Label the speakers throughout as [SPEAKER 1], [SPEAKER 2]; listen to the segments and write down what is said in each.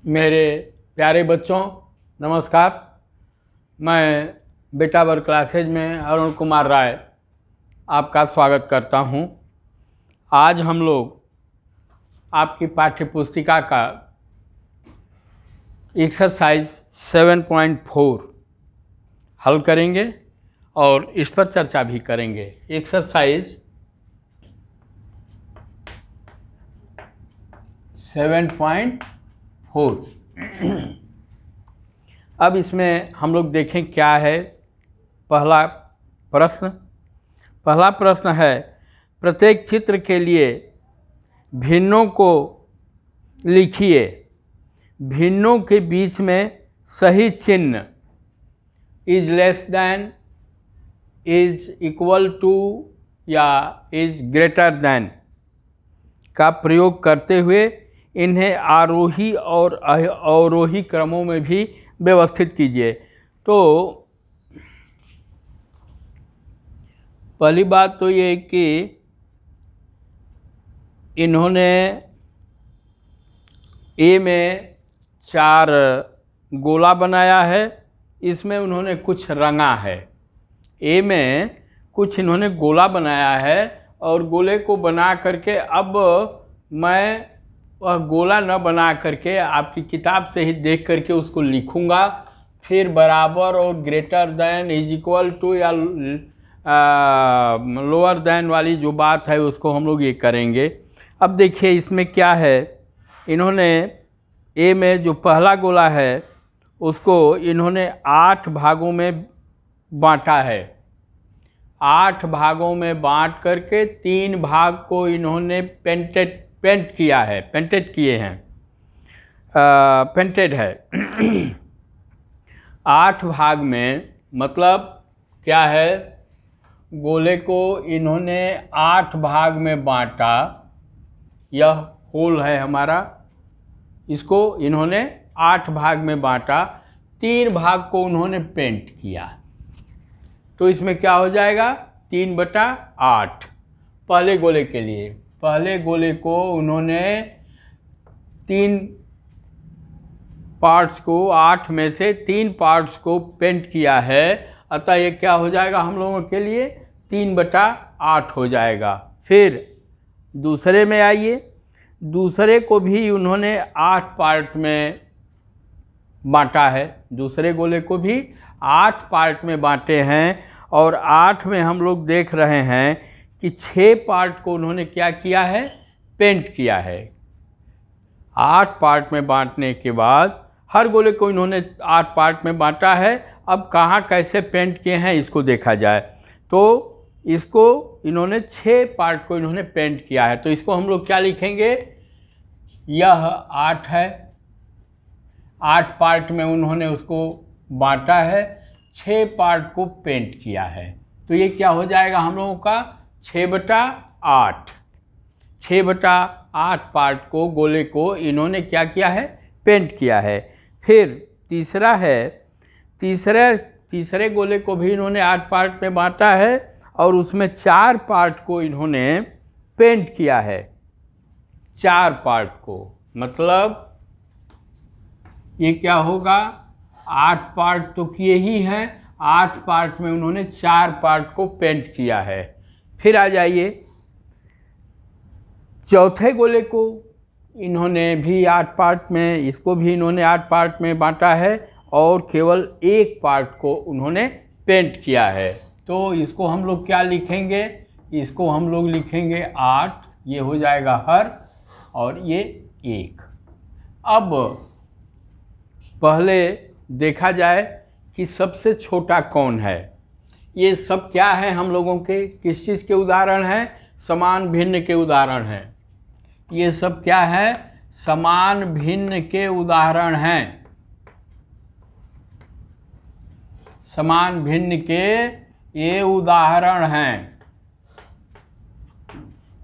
[SPEAKER 1] मेरे प्यारे बच्चों नमस्कार। मैं बेटा वर क्लासेज में अरुण कुमार राय आपका स्वागत करता हूं। आज हम लोग आपकी पाठ्य पुस्तिका का एक्सरसाइज 7.4 हल करेंगे और इस पर चर्चा भी करेंगे। एक्सरसाइज 7.4। अब इसमें हम लोग देखें क्या है। पहला प्रश्न है, प्रत्येक चित्र के लिए भिन्नों को लिखिए। भिन्नों के बीच में सही चिन्ह is less than, is equal to या इज ग्रेटर दैन का प्रयोग करते हुए इन्हें आरोही और अवरोही क्रमों में भी व्यवस्थित कीजिए। तो पहली बात तो ये कि इन्होंने ए में 4 गोला बनाया है, इसमें उन्होंने कुछ रंगा है। ए में कुछ इन्होंने गोला बनाया है और गोले को बना करके अब मैं वह गोला न बना करके आपकी किताब से ही देख करके उसको लिखूँगा। फिर बराबर और greater than, is equal to या लोअर दैन वाली जो बात है उसको हम लोग ये करेंगे। अब देखिए इसमें क्या है, इन्होंने ए में जो पहला गोला है उसको इन्होंने 8 भागों में बांटा है। 8 भागों में बांट करके 3 भाग को इन्होंने पेंट किया है, पेंटेड किए हैं, पेंटेड है। 8 भाग में मतलब क्या है, गोले को इन्होंने 8 भाग में बांटा। यह होल है हमारा, इसको इन्होंने 8 भाग में बांटा, 3 भाग को उन्होंने पेंट किया। तो इसमें क्या हो जाएगा, 3/8 पहले गोले के लिए। पहले गोले को उन्होंने 3 पार्ट्स को, 8 में से 3 पार्ट्स को पेंट किया है, अतः ये क्या हो जाएगा हम लोगों के लिए 3/8 हो जाएगा। फिर दूसरे में आइए, दूसरे को भी उन्होंने 8 पार्ट में बांटा है। दूसरे गोले को भी 8 पार्ट में बांटे हैं और 8 में हम लोग देख रहे हैं कि 6 पार्ट को उन्होंने क्या किया है, पेंट किया है। 8 पार्ट में बांटने के बाद हर गोले को इन्होंने 8 पार्ट में बांटा है। अब कहाँ कैसे पेंट किए हैं इसको देखा जाए तो इसको इन्होंने 6 पार्ट को इन्होंने पेंट किया है। तो इसको हम लोग क्या लिखेंगे, यह 8 है, 8 पार्ट में उन्होंने उसको बांटा है, 6 पार्ट को पेंट किया है। तो ये क्या हो जाएगा हम लोगों का 6/8। 6/8 पार्ट को, गोले को इन्होंने क्या किया है, पेंट किया है। फिर तीसरा है, तीसरे गोले को भी इन्होंने 8 पार्ट में बांटा है और उसमें 4 पार्ट को इन्होंने पेंट किया है। 4 पार्ट को मतलब ये क्या होगा, 8 पार्ट तो किए ही हैं, 8 पार्ट में उन्होंने 4 पार्ट को पेंट किया है। फिर आ जाइए, चौथे गोले को इन्होंने भी 8 पार्ट में, इसको भी इन्होंने 8 पार्ट में बांटा है और केवल 1 पार्ट को उन्होंने पेंट किया है। तो इसको हम लोग क्या लिखेंगे, इसको हम लोग लिखेंगे 8, ये हो जाएगा हर, और ये 1। अब पहले देखा जाए कि सबसे छोटा कौन है। ये सब क्या है हम लोगों के, किस चीज़ के उदाहरण हैं, समान भिन्न के उदाहरण हैं। ये सब क्या है, समान भिन्न के उदाहरण हैं। समान भिन्न के ये उदाहरण हैं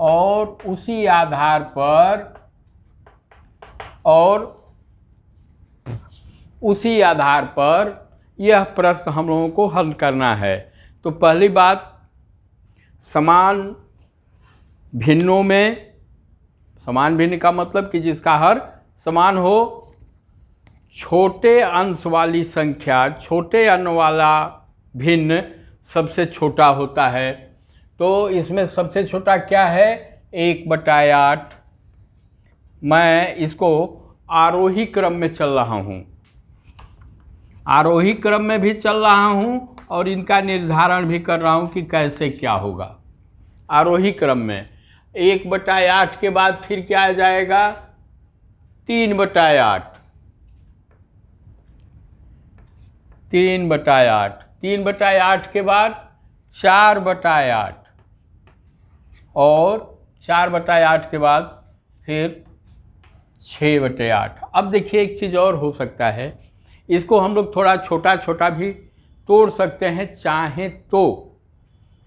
[SPEAKER 1] और उसी आधार पर यह प्रश्न हम लोगों को हल करना है। तो पहली बात, समान भिन्नों में, समान भिन्न का मतलब कि जिसका हर समान हो, छोटे अंश वाली संख्या, छोटे अंश वाला भिन्न सबसे छोटा होता है। तो इसमें सबसे छोटा क्या है? 1/8। मैं इसको आरोही क्रम में चल रहा हूँ, आरोही क्रम में भी चल रहा हूँ और इनका निर्धारण भी कर रहा हूँ कि कैसे क्या होगा। आरोही क्रम में 1/8 के बाद फिर क्या आ जाएगा? 3/8। 3/8, 3/8 के बाद 4/8 और 4/8 के बाद फिर 6/8। अब देखिए एक चीज़ और हो सकता है, इसको हम लोग थोड़ा छोटा छोटा भी तोड़ सकते हैं चाहें तो।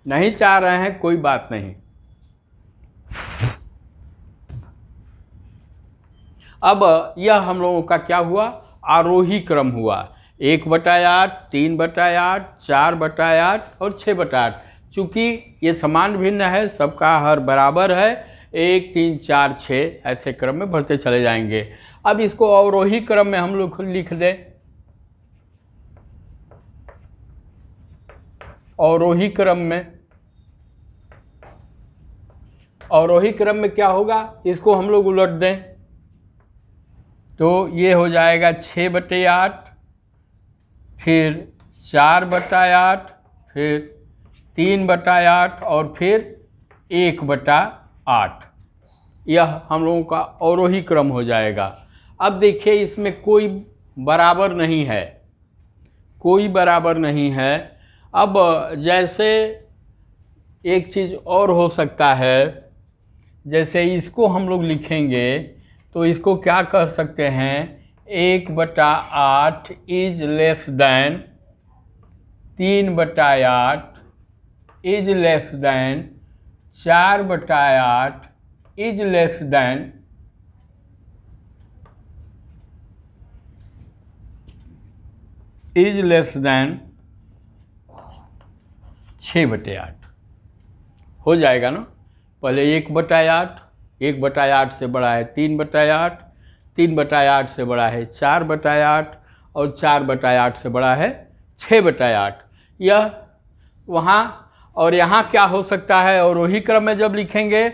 [SPEAKER 1] नहीं चाह रहे हैं कोई बात नहीं। अब यह हम लोगों का क्या हुआ? आरोही क्रम हुआ। 1/8, 3/8, 4/8 और 6/8। चूँकि ये समान भिन्न है, सबका हर बराबर है, 1, 3, 4, 6 ऐसे क्रम में बढ़ते चले जाएंगे। अब इसको अवरोही क्रम में हम लोग लिख दें। अवरोही क्रम में, अवरोही क्रम में क्या होगा? इसको हम लोग उलट दें तो ये हो जाएगा 6/8, फिर 4/8, फिर 3/8 और फिर 1/8। यह हम लोगों का अवरोही क्रम हो जाएगा। अब देखिए इसमें कोई बराबर नहीं है, कोई बराबर नहीं है। अब जैसे एक चीज़ और हो सकता है, जैसे इसको हम लोग लिखेंगे तो इसको क्या कर सकते हैं? 1/8 is less than 3/8 is less than 4/8 is less than 6/8 हो जाएगा ना। पहले 1/8, 1/8 से बड़ा है 3/8, 3/8 से बड़ा है 4/8 और 4/8 से बड़ा है 6/8। यह वहाँ और यहाँ क्या हो सकता है? और वही क्रम में जब लिखेंगे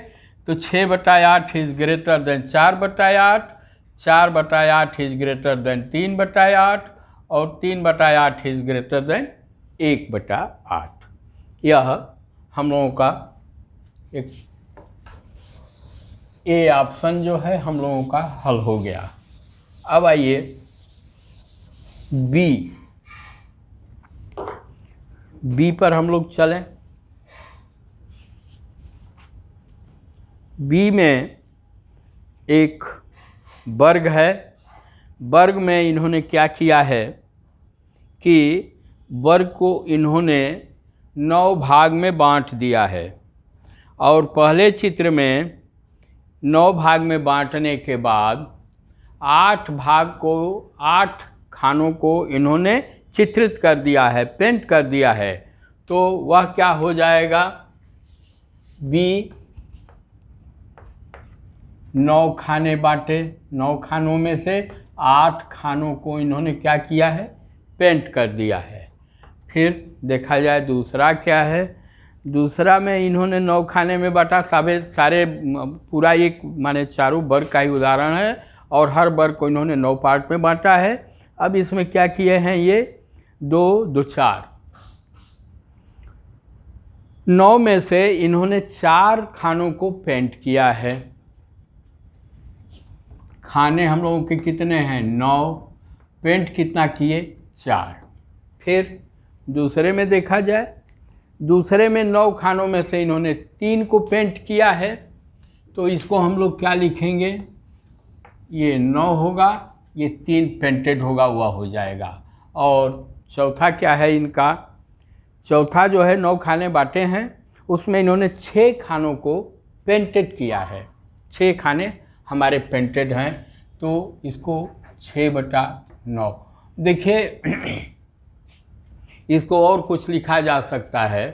[SPEAKER 1] तो 6/8 is greater than 4/8, 4/8 is greater than 3/8 और 3/8 इज ग्रेटर देन 1/8। यह हम लोगों का एक ए ऑप्शन जो है हम लोगों का हल हो गया। अब आइए बी पर हम लोग चलें। बी में एक वर्ग है। वर्ग में इन्होंने क्या किया है कि वर्ग को इन्होंने 9 भाग में बांट दिया है और पहले चित्र में 9 भाग में बांटने के बाद 8 खानों को इन्होंने चित्रित कर दिया है, पेंट कर दिया है। तो वह क्या हो जाएगा? बी 9 खाने बांटे, 9 खानों में से 8 खानों को इन्होंने क्या किया है? पेंट कर दिया है। फिर देखा जाए दूसरा क्या है। दूसरा में इन्होंने 9 खाने में बांटा, सारे पूरा एक माने चारों वर्ग का ही उदाहरण है और हर वर्ग को इन्होंने 9 पार्ट में बांटा है। अब इसमें क्या किए हैं? ये 2, 2, 4, 9 में से इन्होंने 4 खानों को पेंट किया है। खाने हम लोगों के कितने हैं? 9। पेंट कितना किए? 4। फिर दूसरे में देखा जाए, दूसरे में 9 खानों में से इन्होंने 3 को पेंट किया है। तो इसको हम लोग क्या लिखेंगे? ये 9 होगा, ये 3 पेंटेड होगा, वह हो जाएगा। और चौथा क्या है इनका? चौथा जो है 9 खाने बांटे हैं, उसमें इन्होंने 6 खानों को पेंटेड किया है। 6 खाने हमारे पेंटेड हैं, तो इसको 6/9। देखिए इसको और कुछ लिखा जा सकता है,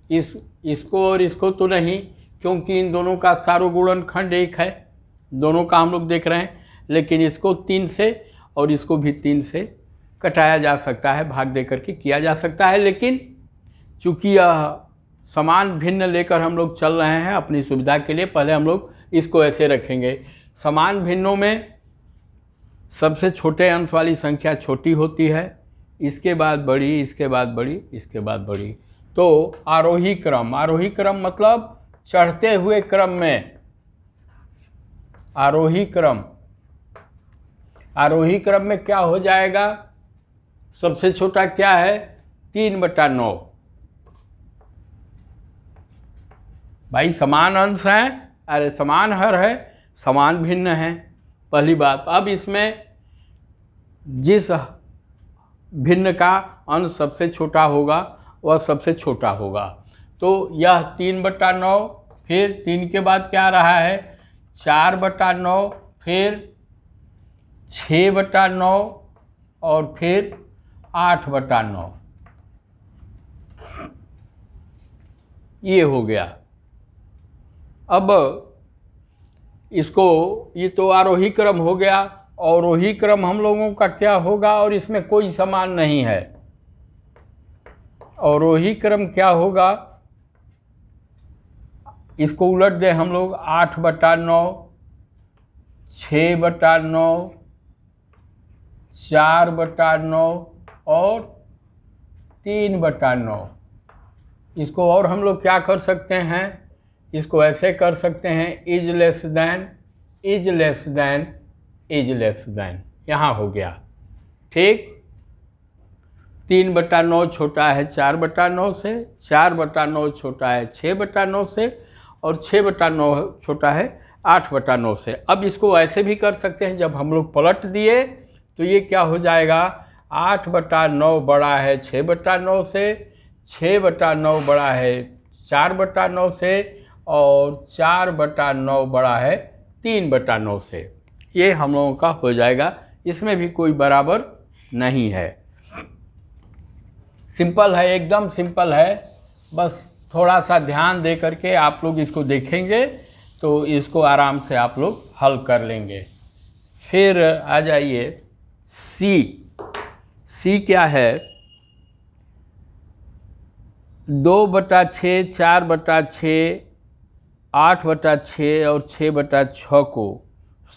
[SPEAKER 1] इसको और इसको तो नहीं, क्योंकि इन दोनों का सार्वगुणनखंड एक है, दोनों का हम लोग देख रहे हैं। लेकिन इसको 3 से और इसको भी 3 से कटाया जा सकता है, भाग दे करके किया जा सकता है। लेकिन चूँकि यह समान भिन्न लेकर हम लोग चल रहे हैं अपनी सुविधा के लिए, पहले हम लोग इसको ऐसे रखेंगे। समान भिन्नों में सबसे छोटे अंश वाली संख्या छोटी होती है, इसके बाद बड़ी, इसके बाद बड़ी, इसके बाद बड़ी। तो आरोही क्रम मतलब चढ़ते हुए क्रम में आरोही क्रम में क्या हो जाएगा? सबसे छोटा क्या है? 3/9। भाई समान अंश हैं, अरे समान हर है, समान भिन्न है, पहली बात। अब इसमें जिस भिन्न का अंश सबसे छोटा होगा वह सबसे छोटा होगा। तो यह 3/9, फिर 3 के बाद क्या रहा है? 4/9, फिर 6/9 और फिर 8/9। ये हो गया। अब इसको, ये तो आरोही क्रम हो गया। अवरोही क्रम हम लोगों का क्या होगा? और इसमें कोई समान नहीं है। अवरोही क्रम क्या होगा? इसको उलट दे हम लोग, 8/9, 6/9, 4/9 और 3/9। इसको और हम लोग क्या कर सकते हैं? इसको ऐसे कर सकते हैं, इज लेस देन, यहाँ हो गया। ठीक, 3/9 छोटा है 4/9 से, 4/9 छोटा है 6/9 से, और 6/9 छोटा है 8/9 से। अब इसको ऐसे भी कर सकते हैं, जब हम लोग पलट दिए तो ये क्या हो जाएगा? 8/9 बड़ा है 6/9 से, 6/9 बड़ा है 4/9 से, और 4/9 बड़ा है 3/9 से। ये हम लोगों का हो जाएगा। इसमें भी कोई बराबर नहीं है। सिंपल है, एकदम सिंपल है। बस थोड़ा सा ध्यान दे करके आप लोग इसको देखेंगे तो इसको आराम से आप लोग हल कर लेंगे। फिर आ जाइए सी क्या है? 2/6, 4/6, 8/6 और 6/6 को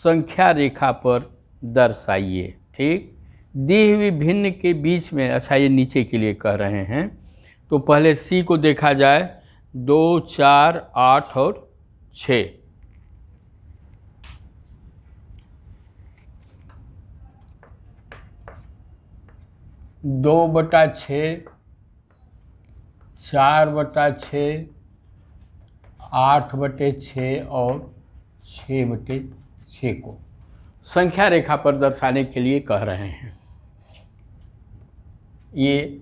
[SPEAKER 1] संख्या रेखा पर दर्शाइए। ठीक, दी हुई भिन्न के बीच में, अच्छा ये नीचे के लिए कह रहे हैं, तो पहले सी को देखा जाए। 2, 4, 8 और 6। 2/6, 4/6, 8/6 और 6/6 को संख्या रेखा पर दर्शाने के लिए कह रहे हैं। ये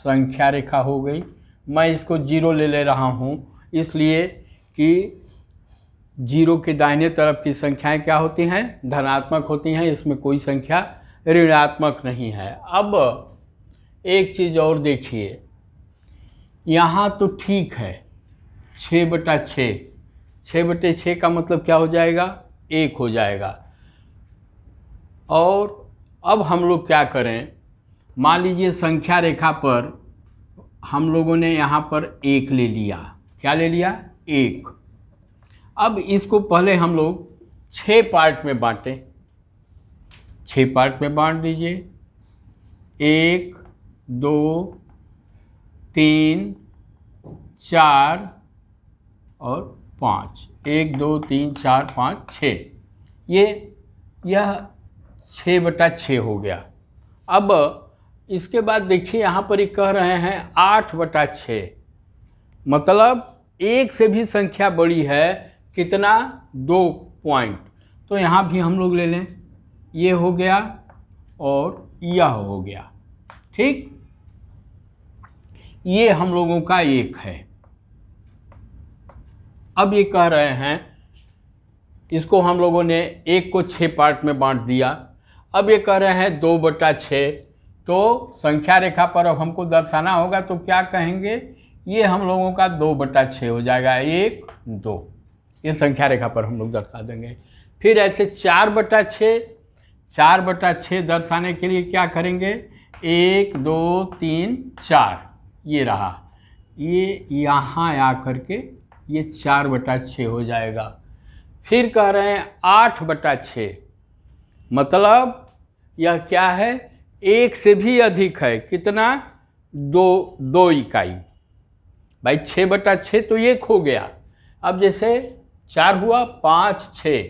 [SPEAKER 1] संख्या रेखा हो गई। मैं इसको 0 ले रहा हूँ, इसलिए कि 0 के दाहिने तरफ की संख्याएं क्या होती हैं? धनात्मक होती हैं। इसमें कोई संख्या ऋणात्मक नहीं है। अब एक चीज़ और देखिए, यहाँ तो ठीक है 6/6, 6/6 का मतलब क्या हो जाएगा? 1 हो जाएगा। और अब हम लोग क्या करें? मान लीजिए संख्या रेखा पर हम लोगों ने यहाँ पर 1 ले लिया। क्या ले लिया? 1। अब इसको पहले हम लोग 6 पार्ट में बांटें। 6 पार्ट में बांट दीजिए। 1, 2, 3, 4 और 5। 1, 2, 3, 4, 5, 6। यह 6/6 हो गया। अब इसके बाद देखिए यहाँ पर ये कह रहे हैं 8/6, मतलब 1 से भी संख्या बड़ी है। कितना? 2 पॉइंट। तो यहाँ भी हम लोग ले लें, ये हो गया और यह हो गया। ठीक, ये हम लोगों का 1 है। अब ये कह रहे हैं, इसको हम लोगों ने 1 को 6 पार्ट में बांट दिया। अब ये कह रहे हैं 2/6, तो संख्या रेखा पर अब हमको दर्शाना होगा, तो क्या कहेंगे? ये हम लोगों का 2/6 हो जाएगा। 1, 2, ये संख्या रेखा पर हम लोग दर्शा देंगे। फिर ऐसे 4/6, 4/6 दर्शाने के लिए क्या करेंगे, 1 2 3 4 ये रहा, ये यहाँ आ करके ये 4/6 हो जाएगा। फिर कह रहे हैं 8/6, मतलब यह क्या है, 1 से भी अधिक है, कितना, 2 इकाई। भाई 6/6 तो 1 हो गया, अब जैसे 4 हुआ, 5 6,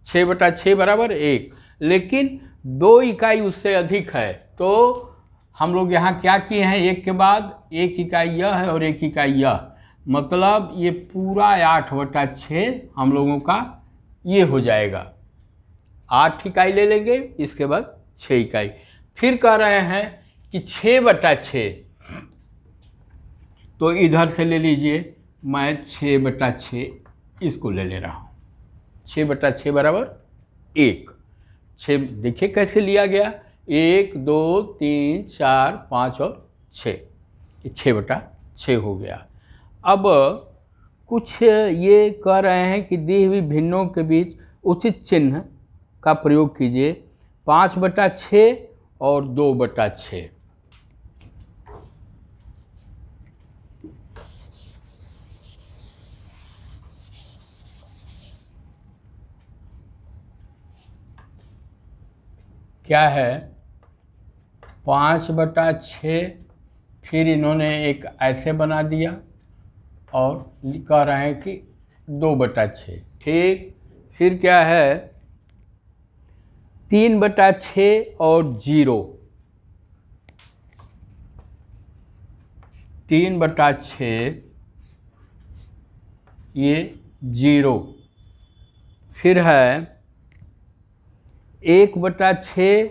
[SPEAKER 1] 6/6 बराबर 1, लेकिन 2 इकाई उससे अधिक है, तो हम लोग यहाँ क्या किए हैं, 1 के बाद 1 इकाई यह है और 1 इकाई यह, मतलब ये पूरा 8/6 हम लोगों का ये हो जाएगा। 8 इकाई ले लेंगे, इसके बाद 6 इकाई। फिर कह रहे हैं कि 6/6, तो इधर से ले लीजिए, मैं 6/6 इसको ले ले रहा हूँ। 6/6 बराबर 1, 6 देखिए कैसे लिया गया, 1 2 3 4 5 और 6, ये 6/6 हो गया। अब कुछ ये कह रहे हैं कि दी हुई भिन्नों के बीच उचित चिन्ह का प्रयोग कीजिए, 5/6 और 2/6। क्या है, 5/6, फिर इन्होंने एक ऐसे बना दिया और कह रहे हैं कि 2/6, ठीक। फिर क्या है, 3/6 और 0, 3/6 ये 0। फिर है 1/6,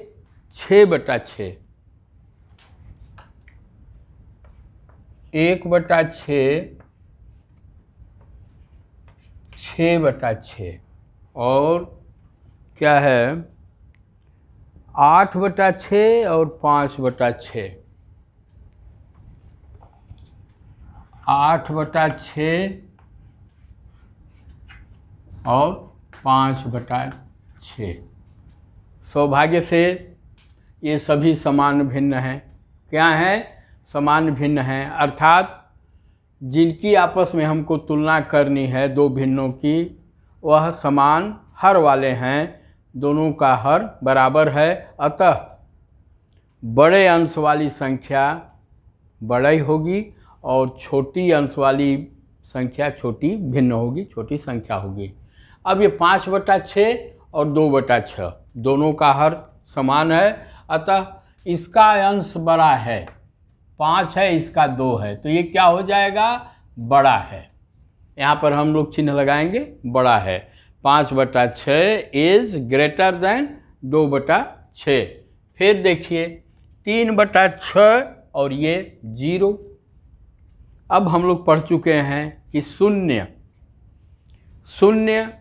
[SPEAKER 1] 6/6, 1/6, 6/6, और क्या है, 8/6 और 5/6, 8/6 और 5/6। सौभाग्य से ये सभी समान भिन्न हैं। क्या हैं, समान भिन्न हैं, अर्थात जिनकी आपस में हमको तुलना करनी है दो भिन्नों की, वह समान हर वाले हैं, दोनों का हर बराबर है। अतः बड़े अंश वाली संख्या बड़ी होगी और छोटी अंश वाली संख्या छोटी भिन्न होगी, छोटी संख्या होगी। अब ये 5/6 और 2/6 दोनों का हर समान है, अतः इसका अंश बड़ा है, 5 है, इसका 2 है, तो ये क्या हो जाएगा, बड़ा है। यहाँ पर हम लोग चिन्ह लगाएंगे, बड़ा है। 5/6 इज ग्रेटर देन 2/6। फिर देखिए 3/6 और ये 0। अब हम लोग पढ़ चुके हैं कि शून्य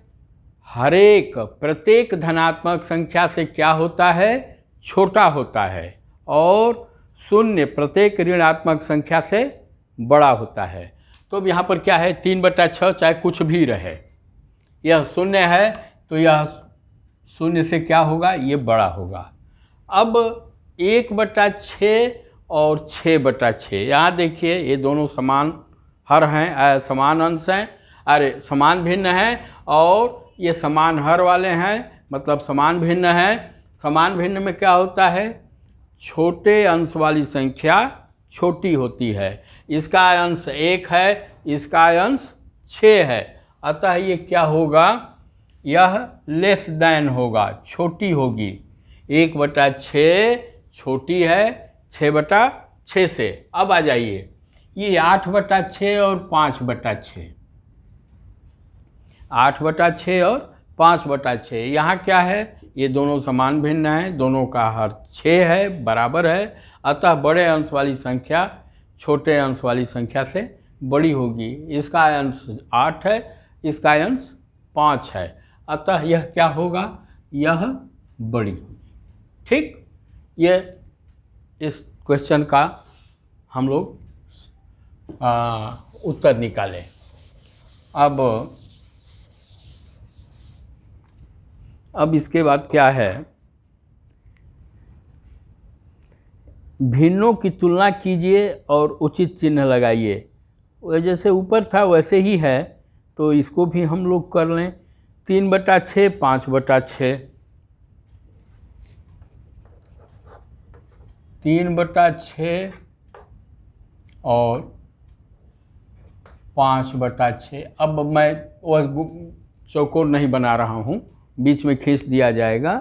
[SPEAKER 1] हरेक प्रत्येक धनात्मक संख्या से क्या होता है, छोटा होता है, और शून्य प्रत्येक ऋणात्मक संख्या से बड़ा होता है। तो अब यहाँ पर क्या है, 3/6 चाहे कुछ भी रहे, यह शून्य है तो यह शून्य से क्या होगा, ये बड़ा होगा। अब 1/6 और 6/6, यहाँ देखिए ये दोनों समान हर हैं, समान अंश हैं, अरे समान भिन्न हैं, और ये समान हर वाले हैं, मतलब समान भिन्न हैं। समान भिन्न में क्या होता है, छोटे अंश वाली संख्या छोटी होती है। इसका अंश 1 है, इसका अंश 6 है, अतः ये क्या होगा, यह लेस देन होगा, छोटी होगी। 1/6 छोटी है 6/6 से। अब आ जाइए, ये 8/6 और 5/6, 8/6 और 5/6, यहाँ क्या है, ये दोनों समान भिन्न हैं, दोनों का हर 6 है, बराबर है, अतः बड़े अंश वाली संख्या छोटे अंश वाली संख्या से बड़ी होगी। इसका अंश 8 है, इसका अंश 5 है, अतः यह क्या होगा, यह बड़ी होगी। ठीक, ये इस क्वेश्चन का हम लोग उत्तर निकालें। अब इसके बाद क्या है, भिन्नों की तुलना कीजिए और उचित चिन्ह लगाइए। वह जैसे ऊपर था वैसे ही है, तो इसको भी हम लोग कर लें। 3/6 5/6, 3/6 और 5/6। अब मैं वह चौकोर नहीं बना रहा हूँ, बीच में खींच दिया जाएगा।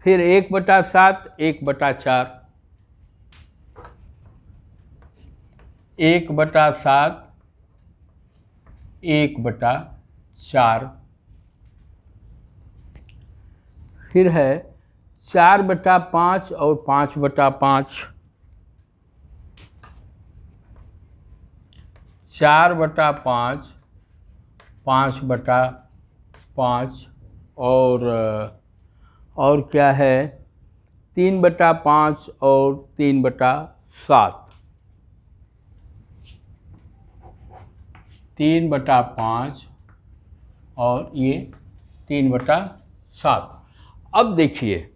[SPEAKER 1] फिर 1/7 1/4, 1/7 1/4। फिर है 4/5 और 5/5, 4/5 5/5। और क्या है 3/5 और 3/7, 3/5 और ये 3/7। अब देखिए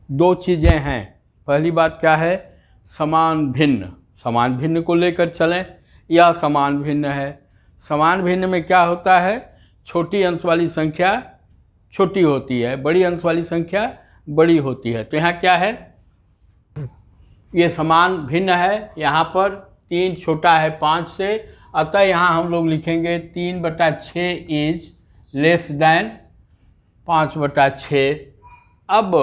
[SPEAKER 1] दो चीज़ें हैं। पहली बात क्या है, समान भिन्न। समान भिन्न को लेकर चलें, यह समान भिन्न है। समान भिन्न में क्या होता है, छोटी अंश वाली संख्या छोटी होती है, बड़ी अंश वाली संख्या बड़ी होती है। तो यहाँ क्या है, ये समान भिन्न है। यहाँ पर 3 छोटा है 5 से, अतः यहाँ हम लोग लिखेंगे 3/6 इज लेस देन 5/6। अब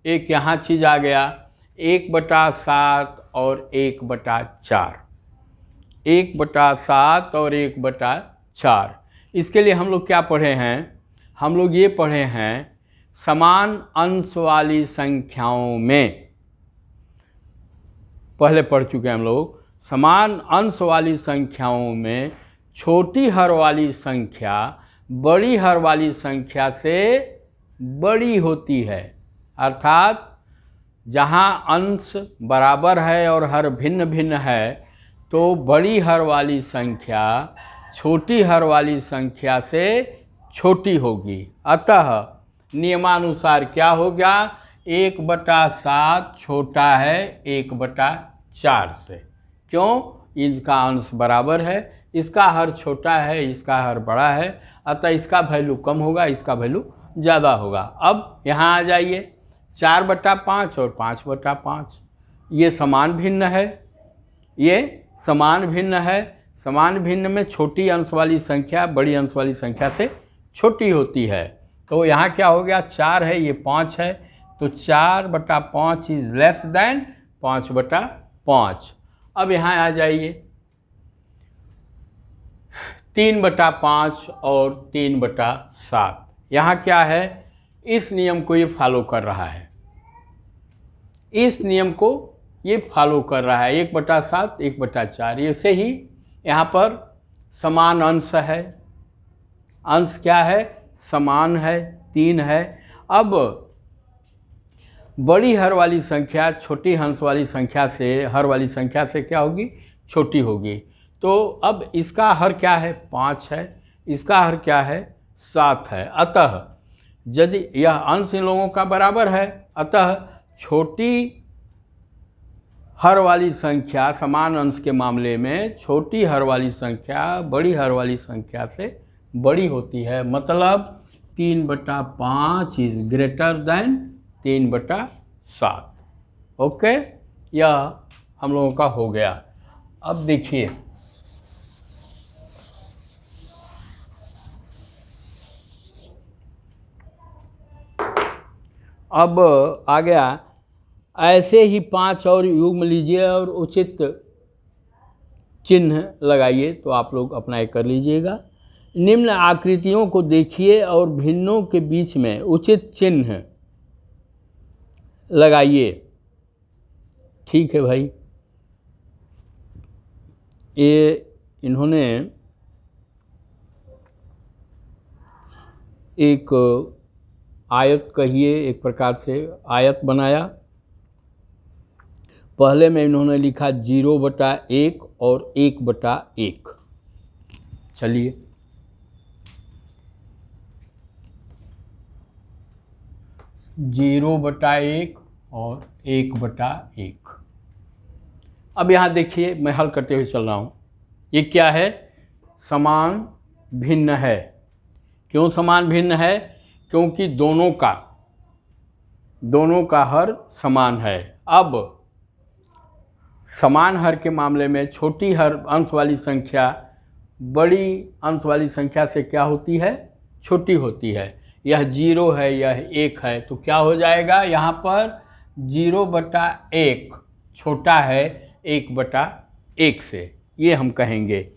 [SPEAKER 1] एक यहाँ चीज़ आ गया, 1/7 और 1/4, 1/7 और 1/4। इसके लिए हम लोग क्या पढ़े हैं, हम लोग ये पढ़े हैं समान अंश वाली संख्याओं में, पहले पढ़ चुके हैं हम लोग। समान अंश वाली संख्याओं में छोटी हर वाली संख्या बड़ी हर वाली संख्या से बड़ी होती है। अर्थात जहाँ अंश बराबर है और हर भिन्न भिन्न है, तो बड़ी हर वाली संख्या छोटी हर वाली संख्या से छोटी होगी। अतः नियमानुसार क्या हो गया, 1/7 छोटा है 1/4 से। क्यों, इनका अंश बराबर है, इसका हर छोटा है इसका हर बड़ा है, अतः इसका वैल्यू कम होगा इसका वैल्यू ज़्यादा होगा। अब यहाँ आ जाइए, 4/5 और 5/5, ये समान भिन्न है, ये समान भिन्न है। समान भिन्न में छोटी अंश वाली संख्या बड़ी अंश वाली संख्या से छोटी होती है। तो यहाँ क्या हो गया, 4 है ये 5 है, तो 4/5 इज लेस देन 5/5। अब यहाँ आ जाइए, 3/5 और 3/7। यहाँ क्या है, इस नियम को ये फॉलो कर रहा है, इस नियम को ये फॉलो कर रहा है। 1/7 1/4, ये से ही यहाँ पर समान अंश है। अंश क्या है, समान है, 3 है। अब बड़ी हर वाली संख्या छोटी हंस वाली संख्या से, हर वाली संख्या से क्या होगी, छोटी होगी। तो अब इसका हर क्या है, 5 है, इसका हर क्या है, 7 है। अतः यदि यह अंश इन लोगों का बराबर है, अतः छोटी हर वाली संख्या समान अंश के मामले में छोटी हर वाली संख्या बड़ी हर वाली संख्या से बड़ी होती है। मतलब 3/5 इज ग्रेटर देन 3/7। ओके, यह हम लोगों का हो गया। अब देखिए, अब आ गया, ऐसे ही 5 और युग्म लीजिए और उचित चिन्ह लगाइए। तो आप लोग अप्लाई कर लीजिएगा। निम्न आकृतियों को देखिए और भिन्नों के बीच में उचित चिन्ह लगाइए। ठीक है भाई, ये इन्होंने एक आयत कहिए, एक प्रकार से आयत बनाया। पहले में इन्होंने लिखा 0/1 और 1/1। चलिए, 0/1 और 1/1। अब यहाँ देखिए, मैं हल करते हुए चल रहा हूँ। ये क्या है? समान भिन्न है। क्यों समान भिन्न है? क्योंकि दोनों का हर समान है। अब समान हर के मामले में छोटी हर अंश वाली संख्या बड़ी अंश वाली संख्या से क्या होती है? छोटी होती है। यह 0 है, यह 1 है, तो क्या हो जाएगा? यहाँ पर 0/1 छोटा है 1/1 से, ये हम कहेंगे।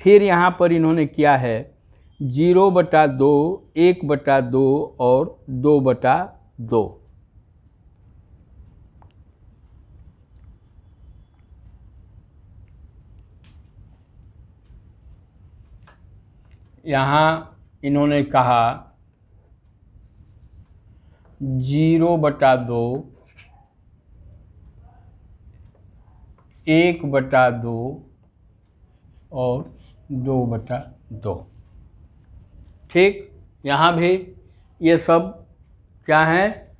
[SPEAKER 1] फिर यहाँ पर इन्होंने किया है 0/2, 1/2 और 2/2। यहाँ इन्होंने कहा 0/2, 1/2 और 2/2। ठीक, यहाँ भी ये सब क्या हैं?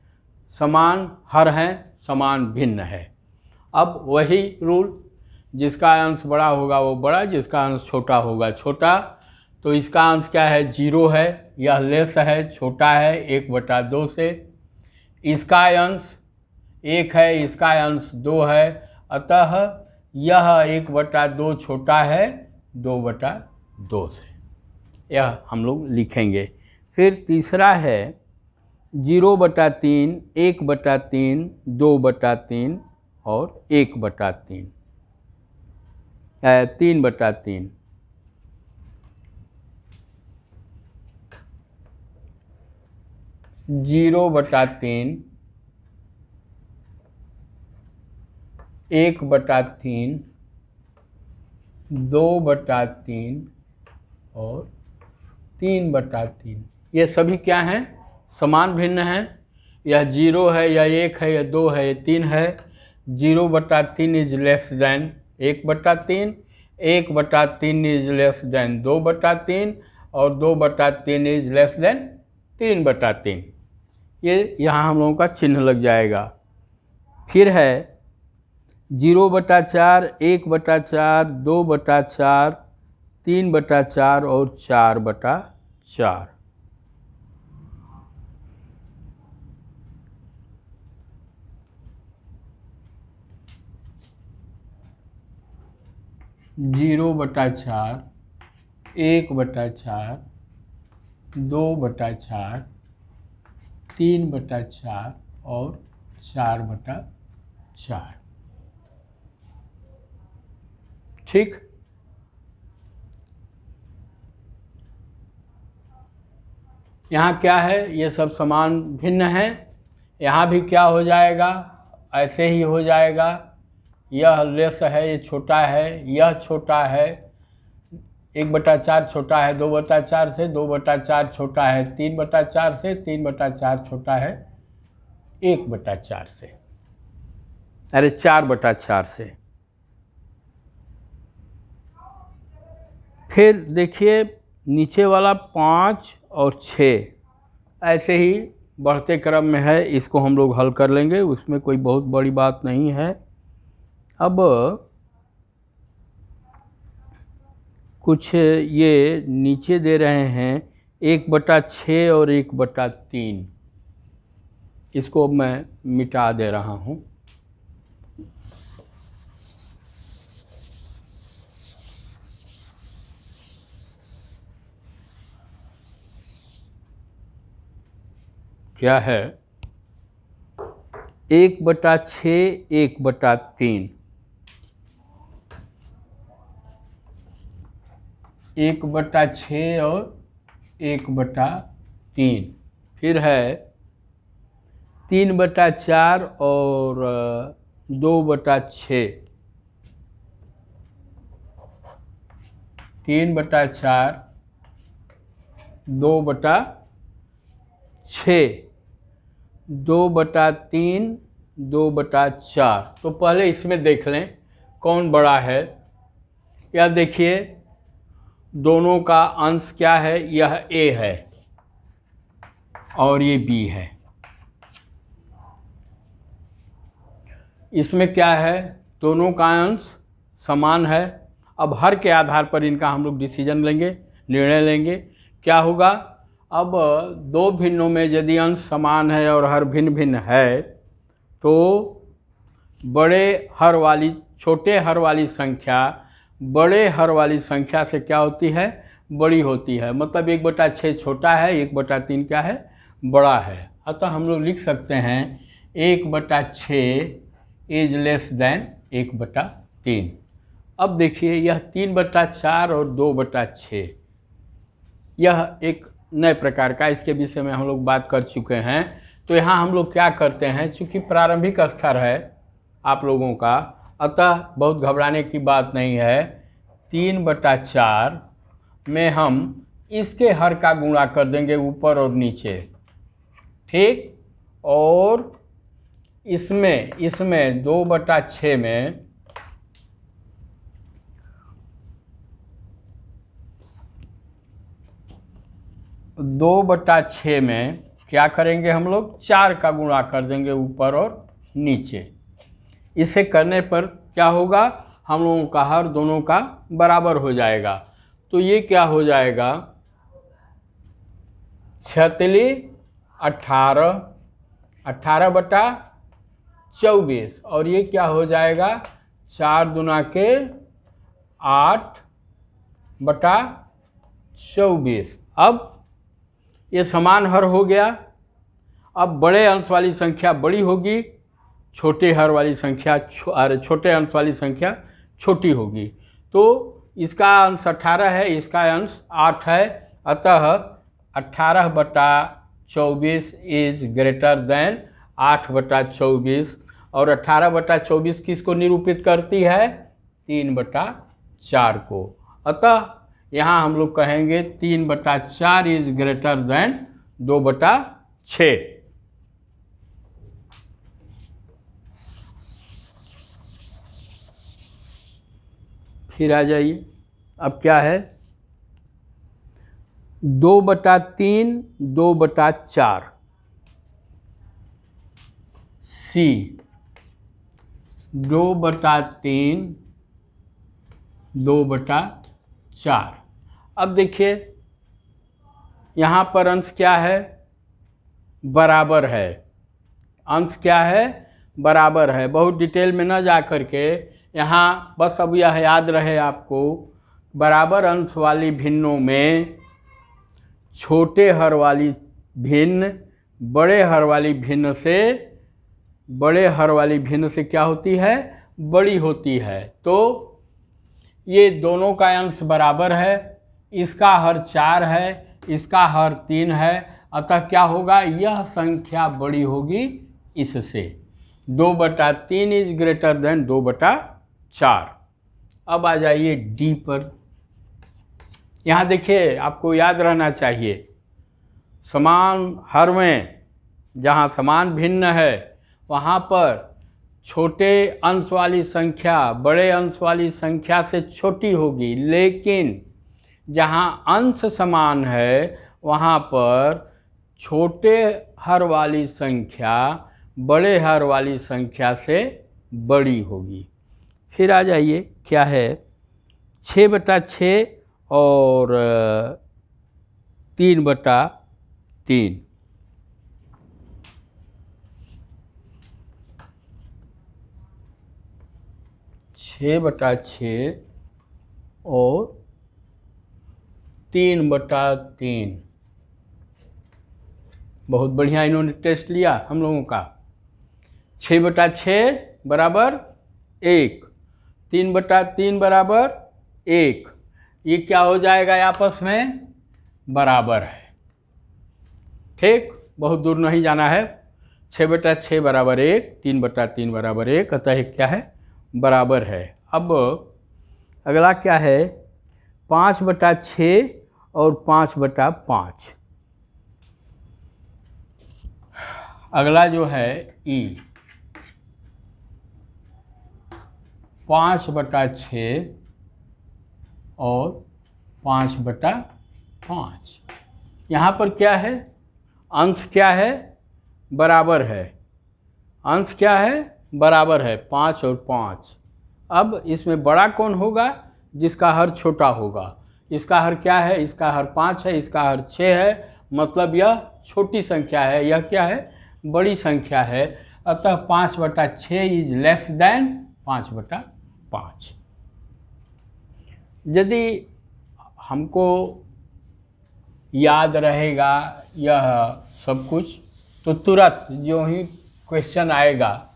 [SPEAKER 1] समान हर हैं, समान भिन्न है। अब वही रूल, जिसका अंश बड़ा होगा वो बड़ा, जिसका अंश छोटा होगा छोटा। तो इसका अंश क्या है? 0 है, यह लेस है, छोटा है 1/2 से। इसका अंश 1 है, इसका अंश 2 है, अतः यह 1/2 छोटा है 2/2 से। यह हम लोग लिखेंगे। फिर तीसरा है 0/3, 1/3, 2/3 और 1/3, 3/3। 0/3, 1/3, 2/3 और 3/3। ये सभी क्या हैं? समान भिन्न हैं। यह 0 है, यह 1 है, यह 2 है, यह 3 है। 0/3 is less than 1/3, 1/3 is less than 2/3 और 2/3 इज लेस देन 3/3। ये यहाँ हम लोगों का चिन्ह लग जाएगा। फिर है 0/4, 1/4, 2/4, 3/4 और 4/4। 0/4, 1/4, 2/4, 3/4 और 4/4। ठीक, यहाँ क्या है? ये सब समान भिन्न हैं। यहाँ भी क्या हो जाएगा? ऐसे ही हो जाएगा। यह लेस है, ये छोटा है, यह छोटा है, 1/4 छोटा है 2/4 से, 2/4 छोटा है 3/4 से, 3/4 छोटा है 1/4 से, अरे 4/4 से। फिर देखिए नीचे वाला 5 और 6 ऐसे ही बढ़ते क्रम में है, इसको हम लोग हल कर लेंगे, उसमें कोई बहुत बड़ी बात नहीं है। अब कुछ ये नीचे दे रहे हैं 1/6 और 1/3, इसको मैं मिटा दे रहा हूँ। क्या है? 1/6, 1/3, 1/6 और 1/3। फिर है 3/4 और 2/6, 3/4, 2/6, 2/3, 2/4। तो पहले इसमें देख लें कौन बड़ा है। यह देखिए दोनों का अंश क्या है? यह A है और ये B है। इसमें क्या है, दोनों का अंश समान है। अब हर के आधार पर इनका हम लोग डिसीजन लेंगे, निर्णय लेंगे। क्या होगा, अब दो भिन्नों में यदि अंश समान है और हर भिन्न भिन्न है तो बड़े हर वाली छोटे हर वाली संख्या बड़े हर वाली संख्या से क्या होती है, बड़ी होती है। मतलब 1/6 छोटा है, 1/3 क्या है, बड़ा है। अतः हम लोग लिख सकते हैं 1/6 इज लेस देन 1/3। अब देखिए यह 3/4 और 2/6 यह एक नए प्रकार का, इसके विषय में हम लोग बात कर चुके हैं। तो यहाँ हम लोग क्या करते हैं, चूँकि प्रारंभिक स्तर है आप लोगों का, अतः बहुत घबराने की बात नहीं है। 3/4 में हम इसके हर का गुणा कर देंगे ऊपर और नीचे, ठीक। और इसमें 2/6 में 2/6 में क्या करेंगे हम लोग, 4 का गुणा कर देंगे ऊपर और नीचे। इसे करने पर क्या होगा, हम लोगों का हर दोनों का बराबर हो जाएगा। तो ये क्या हो जाएगा, 18 18/24 और ये क्या हो जाएगा, 4 दूना के 8/24। अब ये समान हर हो गया। अब बड़े अंश वाली संख्या बड़ी होगी, छोटे हर वाली संख्या छोटे अंश वाली संख्या छोटी होगी। तो इसका अंश 18 है, इसका अंश 8 है। अतः 18/24 इज ग्रेटर देन 8/24। और 18/24 किसको निरूपित करती है, 3/4 को। अतः यहाँ हम लोग कहेंगे 3/4 इज ग्रेटर देन 2/6। फिर आ जाइए, अब क्या है, 2/3 2/4 सी, 2/3 2/4। अब देखिए यहाँ पर अंश क्या है, बराबर है। अंश क्या है, बराबर है। बहुत डिटेल में न जा करके यहाँ बस अब यह याद रहे आपको, बराबर अंश वाली भिन्नों में छोटे हर वाली भिन्न बड़े हर वाली भिन्न से क्या होती है, बड़ी होती है। तो ये दोनों का अंश बराबर है, इसका हर 4 है, इसका हर 3 है। अतः क्या होगा, यह संख्या बड़ी होगी इससे। 2/3 इज ग्रेटर देन 2/4। अब आ जाइए डी पर। यहाँ देखिए आपको याद रहना चाहिए, समान हर में जहाँ समान भिन्न है वहाँ पर छोटे अंश वाली संख्या बड़े अंश वाली संख्या से छोटी होगी, लेकिन जहाँ अंश समान है वहाँ पर छोटे हर वाली संख्या बड़े हर वाली संख्या से बड़ी होगी। फिर आ जाइए, क्या है, 6/6 और 3/3। 6/6 और 3/3। बहुत बढ़िया इन्होंने टेस्ट लिया हम लोगों का। 6/6 बराबर 1, 3/3 बराबर 1। ये क्या हो जाएगा, आपस में बराबर है, ठीक। बहुत दूर नहीं जाना है। 6/6 बराबर 1, 3/3 बराबर 1, अतः क्या है, बराबर है। अब अगला क्या है, 5/6 और 5/5। अगला जो है ई, 5/6 और 5/5। यहाँ पर क्या है, अंश क्या है, बराबर है। अंश क्या है, बराबर है 5 और 5। अब इसमें बड़ा कौन होगा? जिसका हर छोटा होगा। इसका हर क्या है? इसका हर 5 है, इसका हर 6 है, मतलब यह छोटी संख्या है, यह क्या है? बड़ी संख्या है। अतः 5/6 इज लेस देन 5/5। यदि हमको याद रहेगा यह सब कुछ तो तुरंत जो ही क्वेश्चन आएगा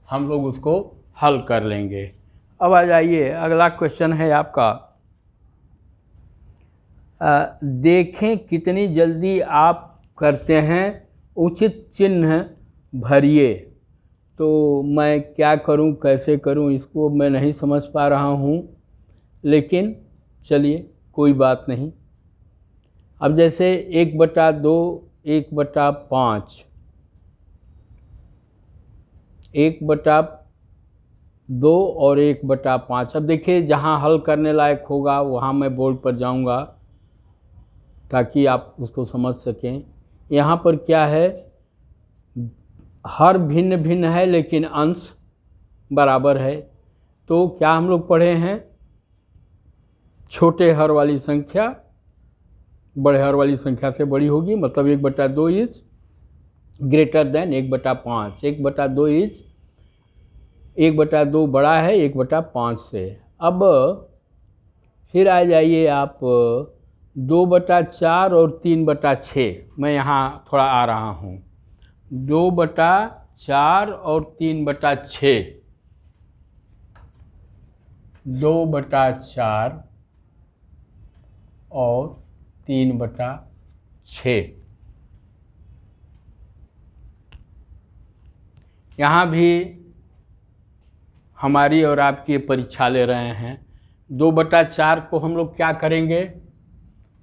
[SPEAKER 1] हम लोग उसको हल कर लेंगे। अब आ जाइए, अगला क्वेश्चन है आपका, देखें कितनी जल्दी आप करते हैं, उचित चिन्ह भरिए। तो मैं क्या करूं, कैसे करूं, इसको मैं नहीं समझ पा रहा हूं, लेकिन चलिए कोई बात नहीं। अब जैसे 1/2, 1/5, 1/2 और 1/5। अब देखिए जहाँ हल करने लायक होगा वहाँ मैं बोर्ड पर जाऊँगा ताकि आप उसको समझ सकें। यहाँ पर क्या है, हर भिन्न भिन्न है लेकिन अंश बराबर है। तो क्या हम लोग पढ़े हैं, छोटे हर वाली संख्या बड़े हर वाली संख्या से बड़ी होगी, मतलब 1/2 इज ग्रेटर देन 1/5। 1/2 इज 1/2 बड़ा है 1/5 से। अब फिर आ जाइए आप 2/4 और 3/6। मैं यहाँ थोड़ा आ रहा हूँ। 2/4 और 3/6, 2/4 और 3/6। यहाँ भी हमारी और आपकी परीक्षा ले रहे हैं। 2/4 को हम लोग क्या करेंगे,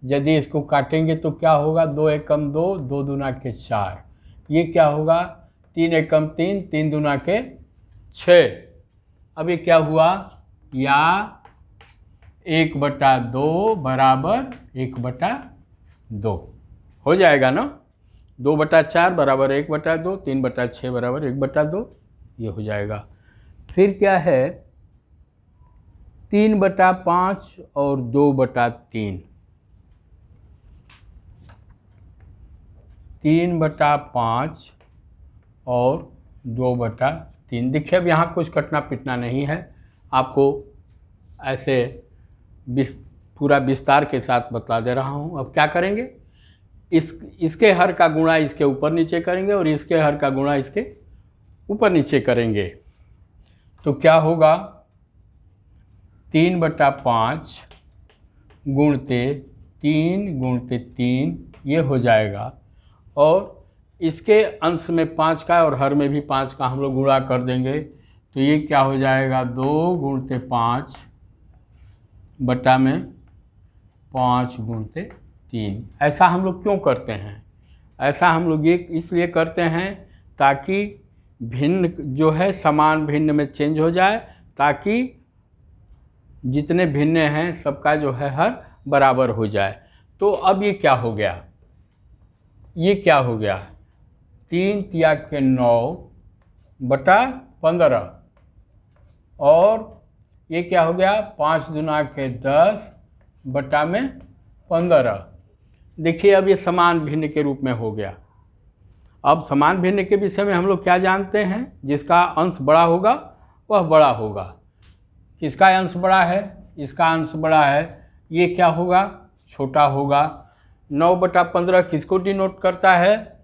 [SPEAKER 1] यदि इसको काटेंगे तो क्या होगा, 2 एकम 2, 2 दूना के 4। ये क्या होगा, 3 एकम 3, 3 दूना के 6। अब ये क्या हुआ, या 1/2 बराबर 1/2 हो जाएगा ना। 2/4 बराबर 1/2, 3/6 बराबर 1/2, ये हो जाएगा। फिर क्या है, 3/5 और 2/3। 3/5 और 2/3। देखिए अब यहाँ कुछ कटना पिटना नहीं है, आपको ऐसे पूरा विस्तार के साथ बता दे रहा हूँ। अब क्या करेंगे, इसके हर का गुणा इसके ऊपर नीचे करेंगे और इसके हर का गुणा इसके ऊपर नीचे करेंगे। तो क्या होगा, 3/5 गुणते 3 गुणते 3 ये हो जाएगा, और इसके अंश में 5 का और हर में भी 5 का हम लोग गुणा कर देंगे। तो ये क्या हो जाएगा, 2 गुणते 5 बटा में 5 गुणते 3। ऐसा हम लोग क्यों करते हैं, ऐसा हम लोग ये इसलिए करते हैं ताकि भिन्न जो है समान भिन्न में चेंज हो जाए, ताकि जितने भिन्न हैं सबका जो है हर बराबर हो जाए। तो अब ये क्या हो गया, ये क्या हो गया, 3 तिया के 9/15, और ये क्या हो गया, 5 दूना के 10 बटा में 15। देखिए अब ये समान भिन्न के रूप में हो गया। अब समान भिन्न के विषय में हम लोग क्या जानते हैं, जिसका अंश बड़ा होगा वह बड़ा होगा। किसका अंश बड़ा है, इसका अंश बड़ा है, ये क्या होगा, छोटा होगा। 9/15 किसको डिनोट करता है,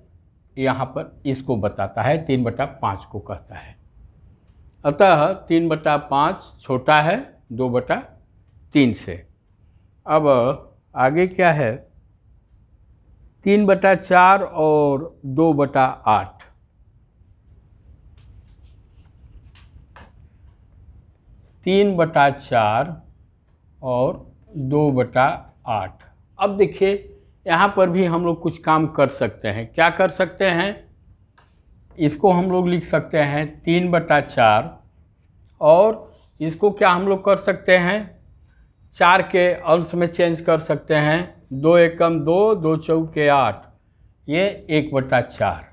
[SPEAKER 1] यहाँ पर इसको बताता है, 3/5 को कहता है। अतः 3/5 छोटा है 2/3 से। अब आगे क्या है, 3/4 और 2/8। 3/4 और 2/8। अब देखिए यहाँ पर भी हम लोग कुछ काम कर सकते हैं। क्या कर सकते हैं, इसको हम लोग लिख सकते हैं 3/4, और इसको क्या हम लोग कर सकते हैं, 4 के अंश में चेंज कर सकते हैं। 2 एकम 2, 2 चौके 8, ये 1/4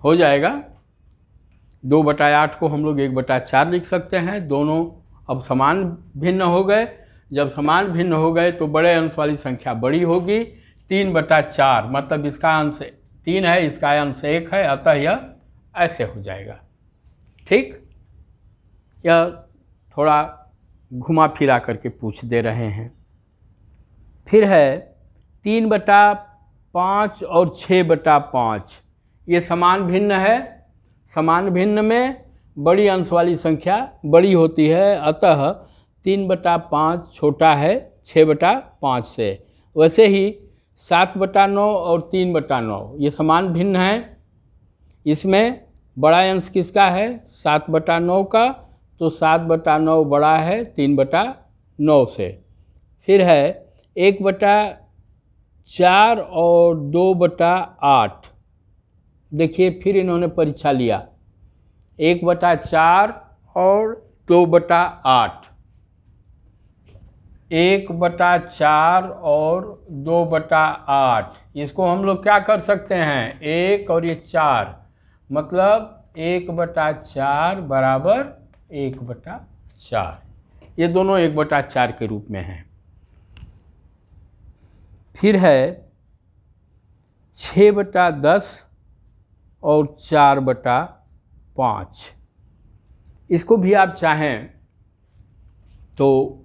[SPEAKER 1] हो जाएगा। 2/8 को हम लोग 1/4 लिख सकते हैं। दोनों अब समान भिन्न हो गए। जब समान भिन्न हो गए तो बड़े अंश वाली संख्या बड़ी होगी। 3/4 मतलब इसका अंश 3 है, इसका अंश 1 है, अतः यह ऐसे हो जाएगा। ठीक, यह थोड़ा घुमा फिरा करके पूछ दे रहे हैं। फिर है 3/5 और 6/5, ये समान भिन्न है। समान भिन्न में बड़ी अंश वाली संख्या बड़ी होती है, अतः 3/5 छोटा है 6/5 से। वैसे ही 7/9 और 3/9 ये समान भिन्न हैं। इसमें बड़ा अंश किसका है? 7/9 का, तो 7/9 बड़ा है 3/9 से। फिर है 1/4 और 2/8। देखिए फिर इन्होंने परीक्षा लिया, 1/4 और 2/8। 1/4 और 2/8, इसको हम लोग क्या कर सकते हैं? 1 और ये 4, मतलब 1/4 बराबर 1/4। ये दोनों 1/4 के रूप में हैं। फिर है 6/10 और 4/5। इसको भी आप चाहें तो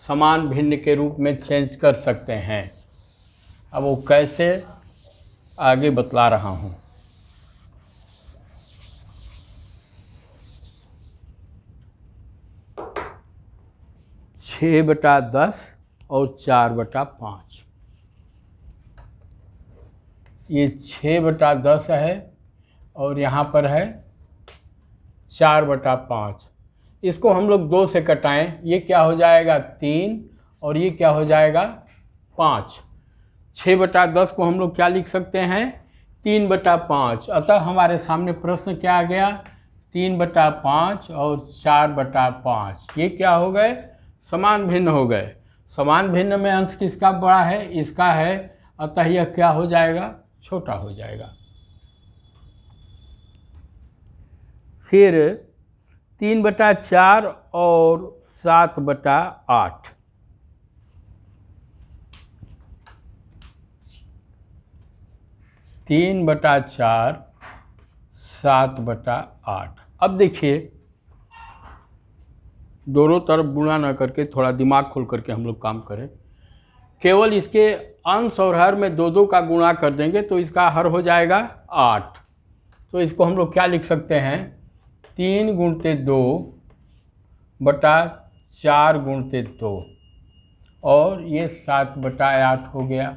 [SPEAKER 1] समान भिन्न के रूप में चेंज कर सकते हैं। अब वो कैसे, आगे बतला रहा हूँ। 6/10 और 4/5, ये 6/10 है और यहाँ पर है 4/5। इसको हम लोग 2 से कटाएं, ये क्या हो जाएगा? 3, और ये क्या हो जाएगा? 5। 6/10 को हम लोग क्या लिख सकते हैं? 3/5। अतः हमारे सामने प्रश्न क्या आ गया? 3/5 और 4/5, ये क्या हो गए? समान भिन्न हो गए। समान भिन्न में अंश किसका बड़ा है? इसका है, अतः यह क्या हो जाएगा? छोटा हो जाएगा। फिर 3/4 और 7/8। 3/4 7/8। अब देखिए, दोनों तरफ गुणा न करके थोड़ा दिमाग खोल करके हम लोग काम करें। केवल इसके अंश और हर में 2-2 का गुणा कर देंगे तो इसका हर हो जाएगा 8। तो इसको हम लोग क्या लिख सकते हैं? 3 × 2 बटा 4 × 2, और ये 7/8 हो गया।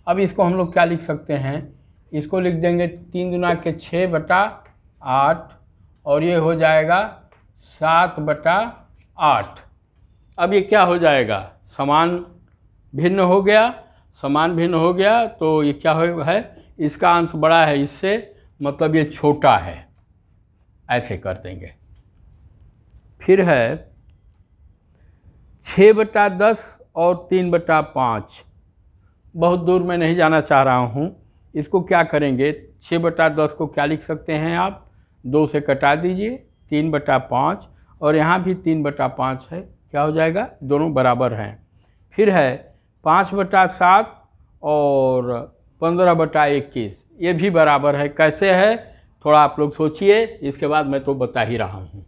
[SPEAKER 1] अब इसको हम लोग क्या लिख सकते हैं? इसको लिख देंगे 3 दूना के 6/8, और ये हो जाएगा 7/8। अब ये क्या हो जाएगा? समान भिन्न हो गया। समान भिन्न हो गया तो ये क्या है? इसका अंश बड़ा है इससे, मतलब ये छोटा है। ऐसे कर देंगे। फिर है 6/10 और 3/5। बहुत दूर में नहीं जाना चाह रहा हूँ। इसको क्या करेंगे? 6/10 को क्या लिख सकते हैं आप? 2 से कटा दीजिए, 3/5, और यहाँ भी 3/5 है। क्या हो जाएगा? दोनों बराबर हैं। फिर है 5/7 और 15/21, ये भी बराबर है। कैसे है? थोड़ा आप लोग सोचिए, इसके बाद मैं तो बता ही रहा हूँ।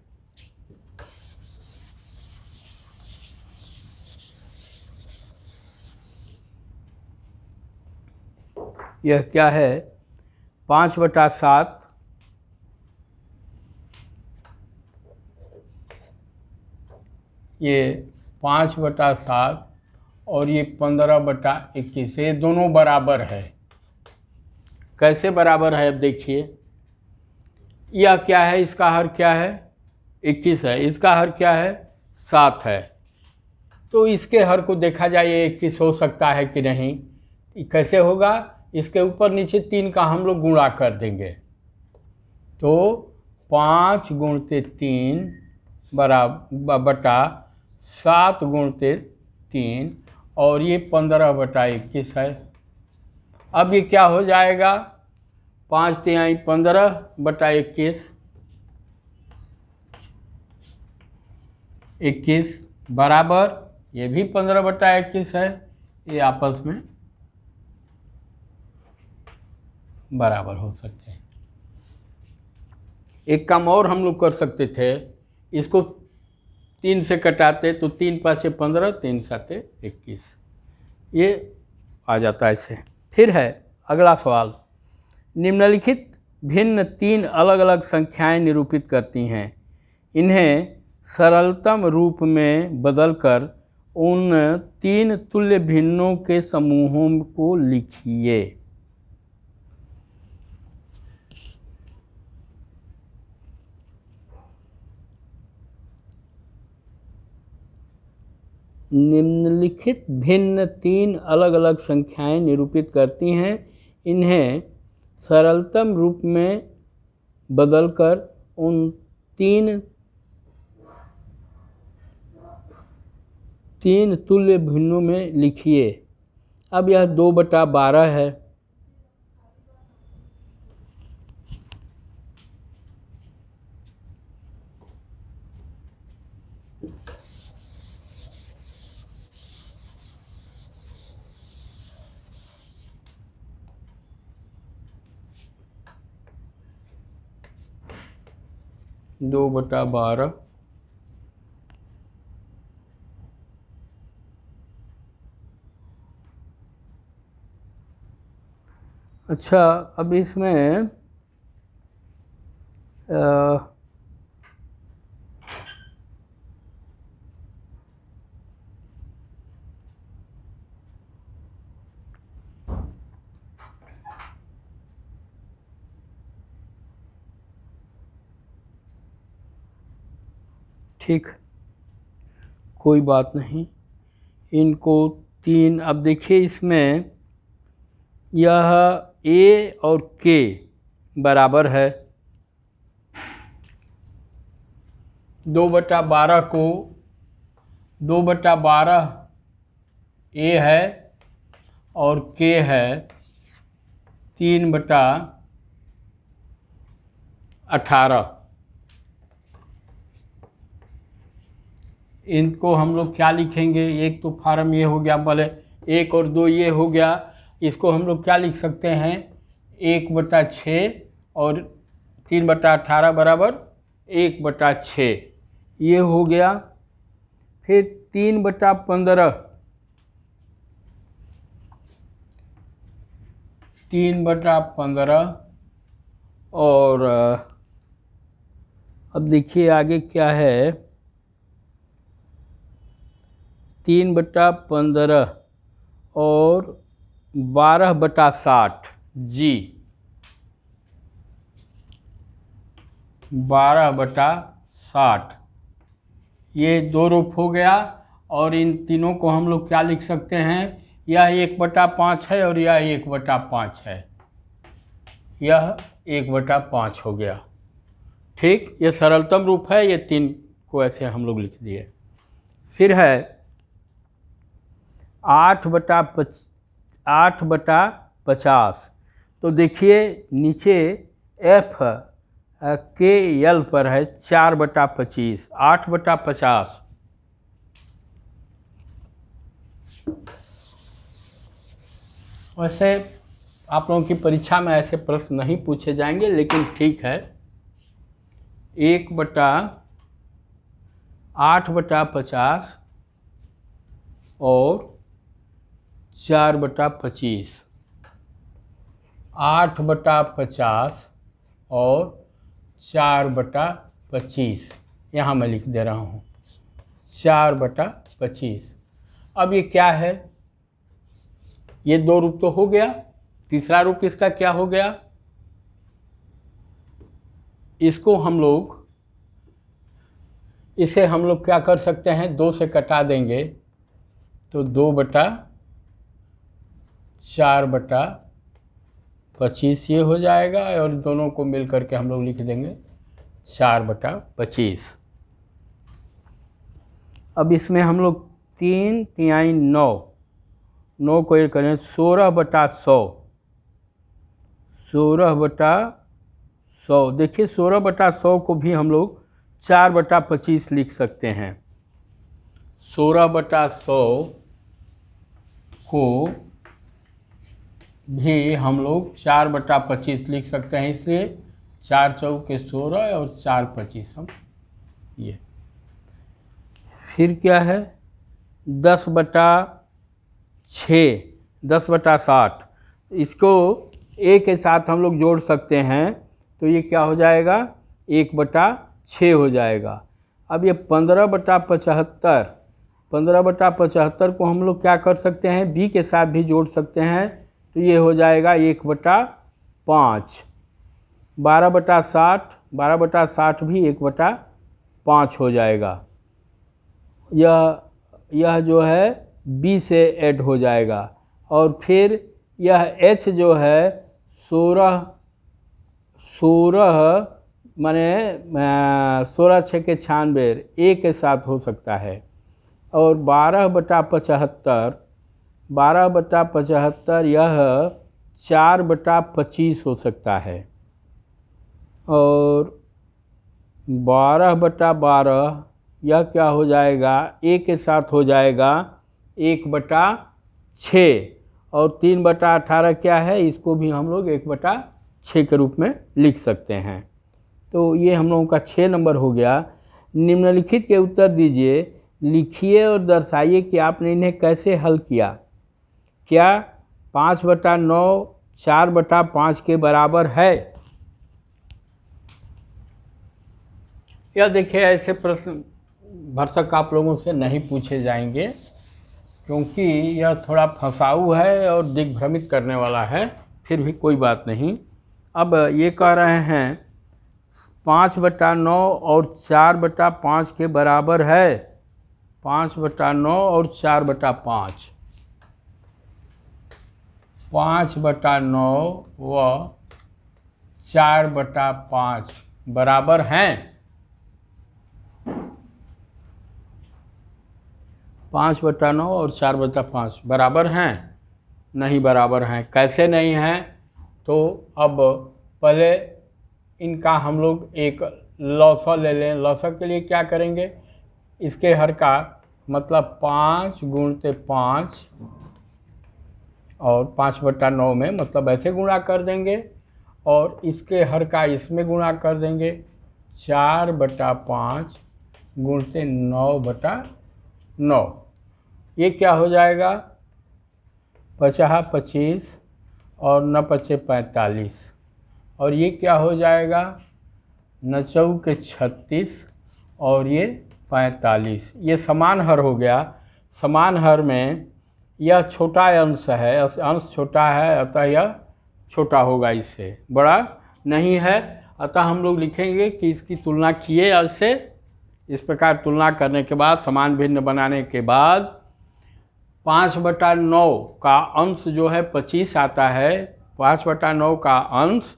[SPEAKER 1] यह क्या है? 5/7 ये 5/7 और ये 15/21, ये दोनों बराबर है। कैसे बराबर है? अब देखिए, यह क्या है? इसका हर क्या है? 21 है। इसका हर क्या है? 7 है। तो इसके हर को देखा जाए, ये 21 हो सकता है कि नहीं? कैसे होगा? इसके ऊपर नीचे 3 का हम लोग गुणा कर देंगे, तो 5 × 3 बराबर बटा 7 × 3, और ये 15/21 है। अब ये क्या हो जाएगा? 5 × 3 = 15/21, 21 बराबर ये भी 15/21 है, ये आपस में बराबर हो सकते हैं। एक काम और हम लोग कर सकते थे, इसको 3 से कटाते तो 3 5 15, 3 7 21, ये आ जाता है ऐसे। फिर है अगला सवाल, निम्नलिखित भिन्न 3 अलग अलग संख्याएं निरूपित करती हैं, इन्हें सरलतम रूप में बदलकर उन 3 तुल्य भिन्नों के समूहों को लिखिए। निम्नलिखित भिन्न 3 अलग अलग संख्याएं निरूपित करती हैं, इन्हें सरलतम रूप में बदलकर उन 3 तुल्य भिन्नों में लिखिए। अब यह 2/12 है, दो बटा 12 अच्छा। अब इसमें ठीक, कोई बात नहीं, इनको 3, अब देखिए इसमें यह A और K बराबर है, 2/12 को 2/12 A है और K है 3/18। इनको हम लोग क्या लिखेंगे, एक तो फार्म ये हो गया, भले 1 और 2 ये हो गया, इसको हम लोग क्या लिख सकते हैं, 1/6 और 3/18 बराबर 1/6, ये हो गया। फिर 3/15, 3/15 और अब देखिए आगे क्या है, 3/15 और 12/60 जी, 12/60, ये 2 रूप हो गया। और इन तीनों को हम लोग क्या लिख सकते हैं, यह 1/5 है और यह 1/5 है, यह 1/5 हो गया। ठीक, ये सरलतम रूप है, ये 3 को ऐसे हम लोग लिख दिए। फिर है 8/50। तो देखिए नीचे F के L पर है 4/25, 8/50। वैसे आप लोगों की परीक्षा में ऐसे प्रश्न नहीं पूछे जाएंगे, लेकिन ठीक है, 1/8/50 और 4/25, 8/50 और 4/25, यहाँ मैं लिख दे रहा हूँ 4/25। अब ये क्या है, ये 2 रूप तो हो गया, तीसरा रूप इसका क्या हो गया, इसको हम लोग, इसे हम लोग क्या कर सकते हैं, 2 से कटा देंगे तो 2/4/25 ये हो जाएगा, और दोनों को मिल करके हम लोग लिख देंगे 4/25। अब इसमें हम लोग 3 तिहाई 9 को ये करें 16/100, 16/100। देखिए 16/100 को भी हम लोग 4/25 लिख सकते हैं। 16/100 को भी हम लोग 4/25 लिख सकते हैं, इसलिए 4 चौके 16 और 4 25 हम ये। फिर क्या है 10/6, 10/60, इसको ए के साथ हम लोग जोड़ सकते हैं, तो ये क्या हो जाएगा 1/6 हो जाएगा। अब ये 15/75, 15/75 को हम लोग क्या कर सकते हैं बी के साथ भी जोड़ सकते हैं, तो ये हो जाएगा 1/5। 12/60, 12/60 भी 1/5 हो जाएगा। यह जो है बी से ऐड हो जाएगा। और फिर यह एच जो है 16 माने 16 6 के 96 ए के साथ हो सकता है। और 12/75, 12/75 यह 4/25 हो सकता है। और 12/12 यह क्या हो जाएगा ए के साथ हो जाएगा 1/6। और 3/18 क्या है, इसको भी हम लोग 1/6 के रूप में लिख सकते हैं। तो ये हम लोगों का 6 नंबर हो गया। निम्नलिखित के उत्तर दीजिए, लिखिए और दर्शाइए कि आपने इन्हें कैसे हल किया। क्या 5/9 4/5 के बराबर है? यह देखिए ऐसे प्रश्न भरसक आप लोगों से नहीं पूछे जाएंगे, क्योंकि यह थोड़ा फंसाऊ है और दिग्भ्रमित करने वाला है। फिर भी कोई बात नहीं। अब ये कह रहे हैं 5/9 और 4/5 के बराबर है। 5/9 और 4/5, 5/9 व 4/5 बराबर हैं। 5/9 और 4/5 बराबर हैं? नहीं बराबर हैं। कैसे नहीं हैं? तो अब पहले इनका हम लोग एक लौसा ले लें। लौसा के लिए क्या करेंगे, इसके हर का मतलब 5 × 5 और 5/9 में मतलब ऐसे गुणा कर देंगे, और इसके हर का इसमें गुणा कर देंगे। 4/5 × 9/9, ये क्या हो जाएगा 50 25 और 9 5 45। और ये क्या हो जाएगा 9 चौके 36 और ये 45। ये समान हर हो गया। समान हर में यह छोटा अंश है, अंश छोटा है, अतः यह छोटा होगा, इससे बड़ा नहीं है। अतः हम लोग लिखेंगे कि इसकी तुलना किए ऐसे। इस प्रकार तुलना करने के बाद समान भिन्न बनाने के बाद 5/9 का अंश जो है 25 आता है। 5/9 का अंश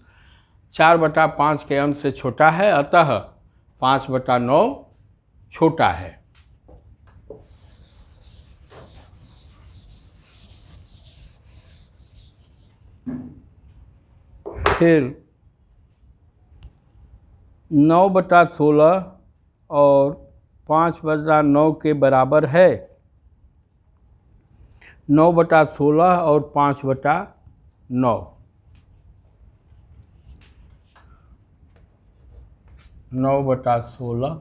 [SPEAKER 1] 4/5 के अंश से छोटा है, अतः 5/9 छोटा है। फिर 9/16 और 5/9 के बराबर है। 9/16 और 5/9, 9/16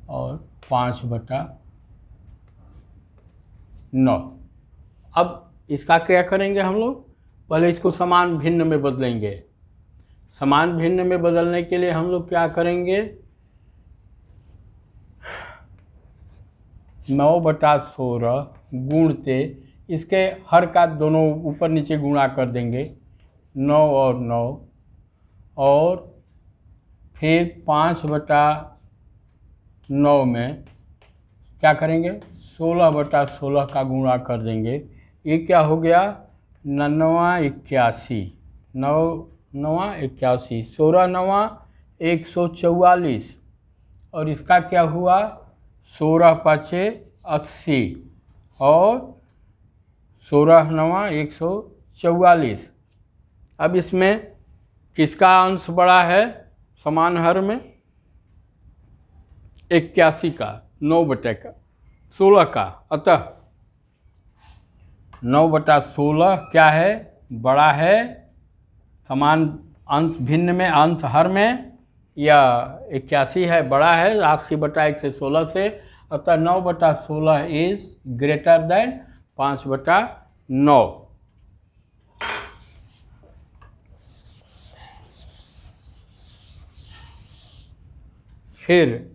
[SPEAKER 1] और 5/9। अब इसका क्या करेंगे हम लोग, पहले इसको समान भिन्न में बदलेंगे। समान भिन्न में बदलने के लिए हम लोग क्या करेंगे, 9/16 गुणते इसके हर का दोनों ऊपर नीचे गुणा कर देंगे, 9 और 9, और फिर 5/9 में क्या करेंगे 16/16 का गुणा कर देंगे। ये क्या हो गया 9 81, 9 81, 16 9 144। और इसका क्या हुआ 16 5 80 और 16 9 144। अब इसमें किसका अंश बड़ा है समान हर में, 81 का, 9 बटे का 16 का, अतः 9/16 क्या है, बड़ा है, समान अंश भिन्न में, अंश हर में, या 81 है, बड़ा है 80/116 से, अतः 9/16 इज ग्रेटर देन 5/9। फिर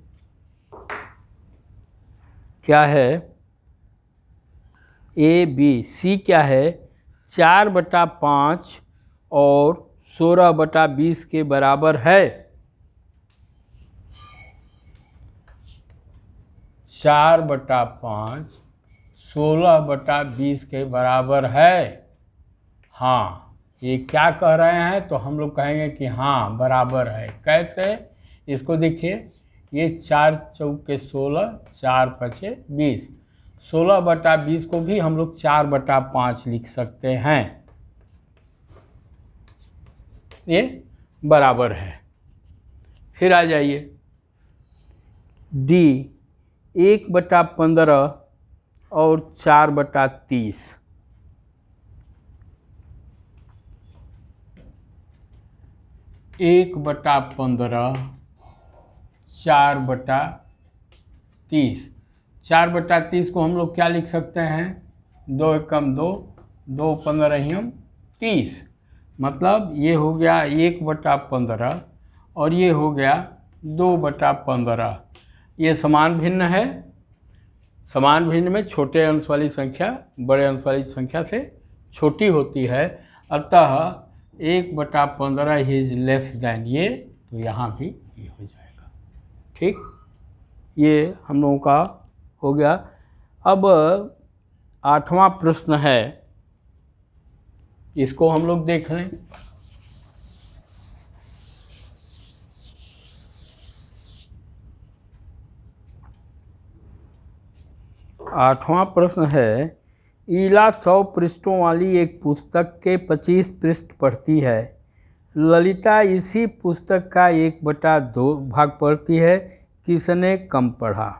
[SPEAKER 1] क्या है, ए बी सी क्या है, 4/5 और 16/20 के बराबर है। 4/5 16/20 के बराबर है। हाँ, ये क्या कह रहे हैं, तो हम लोग कहेंगे कि हाँ बराबर है। कैसे, इसको देखिए, ये 4 चौके 16, 4 पचे 20, 16/20 को भी हम लोग 4/5 लिख सकते हैं, ये बराबर है। फिर आ जाइए डी, 1/15 और 4/30। 1/15 4/30, 4/30 को हम लोग क्या लिख सकते हैं, 2 एकम 2, 2 15 30, मतलब ये हो गया 1/15 और ये हो गया 2/15। ये समान भिन्न है, समान भिन्न में छोटे अंश वाली संख्या बड़े अंश वाली संख्या से छोटी होती है, अतः 1/15 इज लेस देन ये, तो यहाँ भी ये हो जाएगा। ठीक, ये हम लोगों का हो गया। अब 8वां प्रश्न है, इसको हम लोग देख लें। आठवां प्रश्न है, ईला 100 पृष्ठों वाली एक पुस्तक के 25 पृष्ठ पढ़ती है। ललिता इसी पुस्तक का 1/2 भाग पढ़ती है, किसने कम पढ़ा?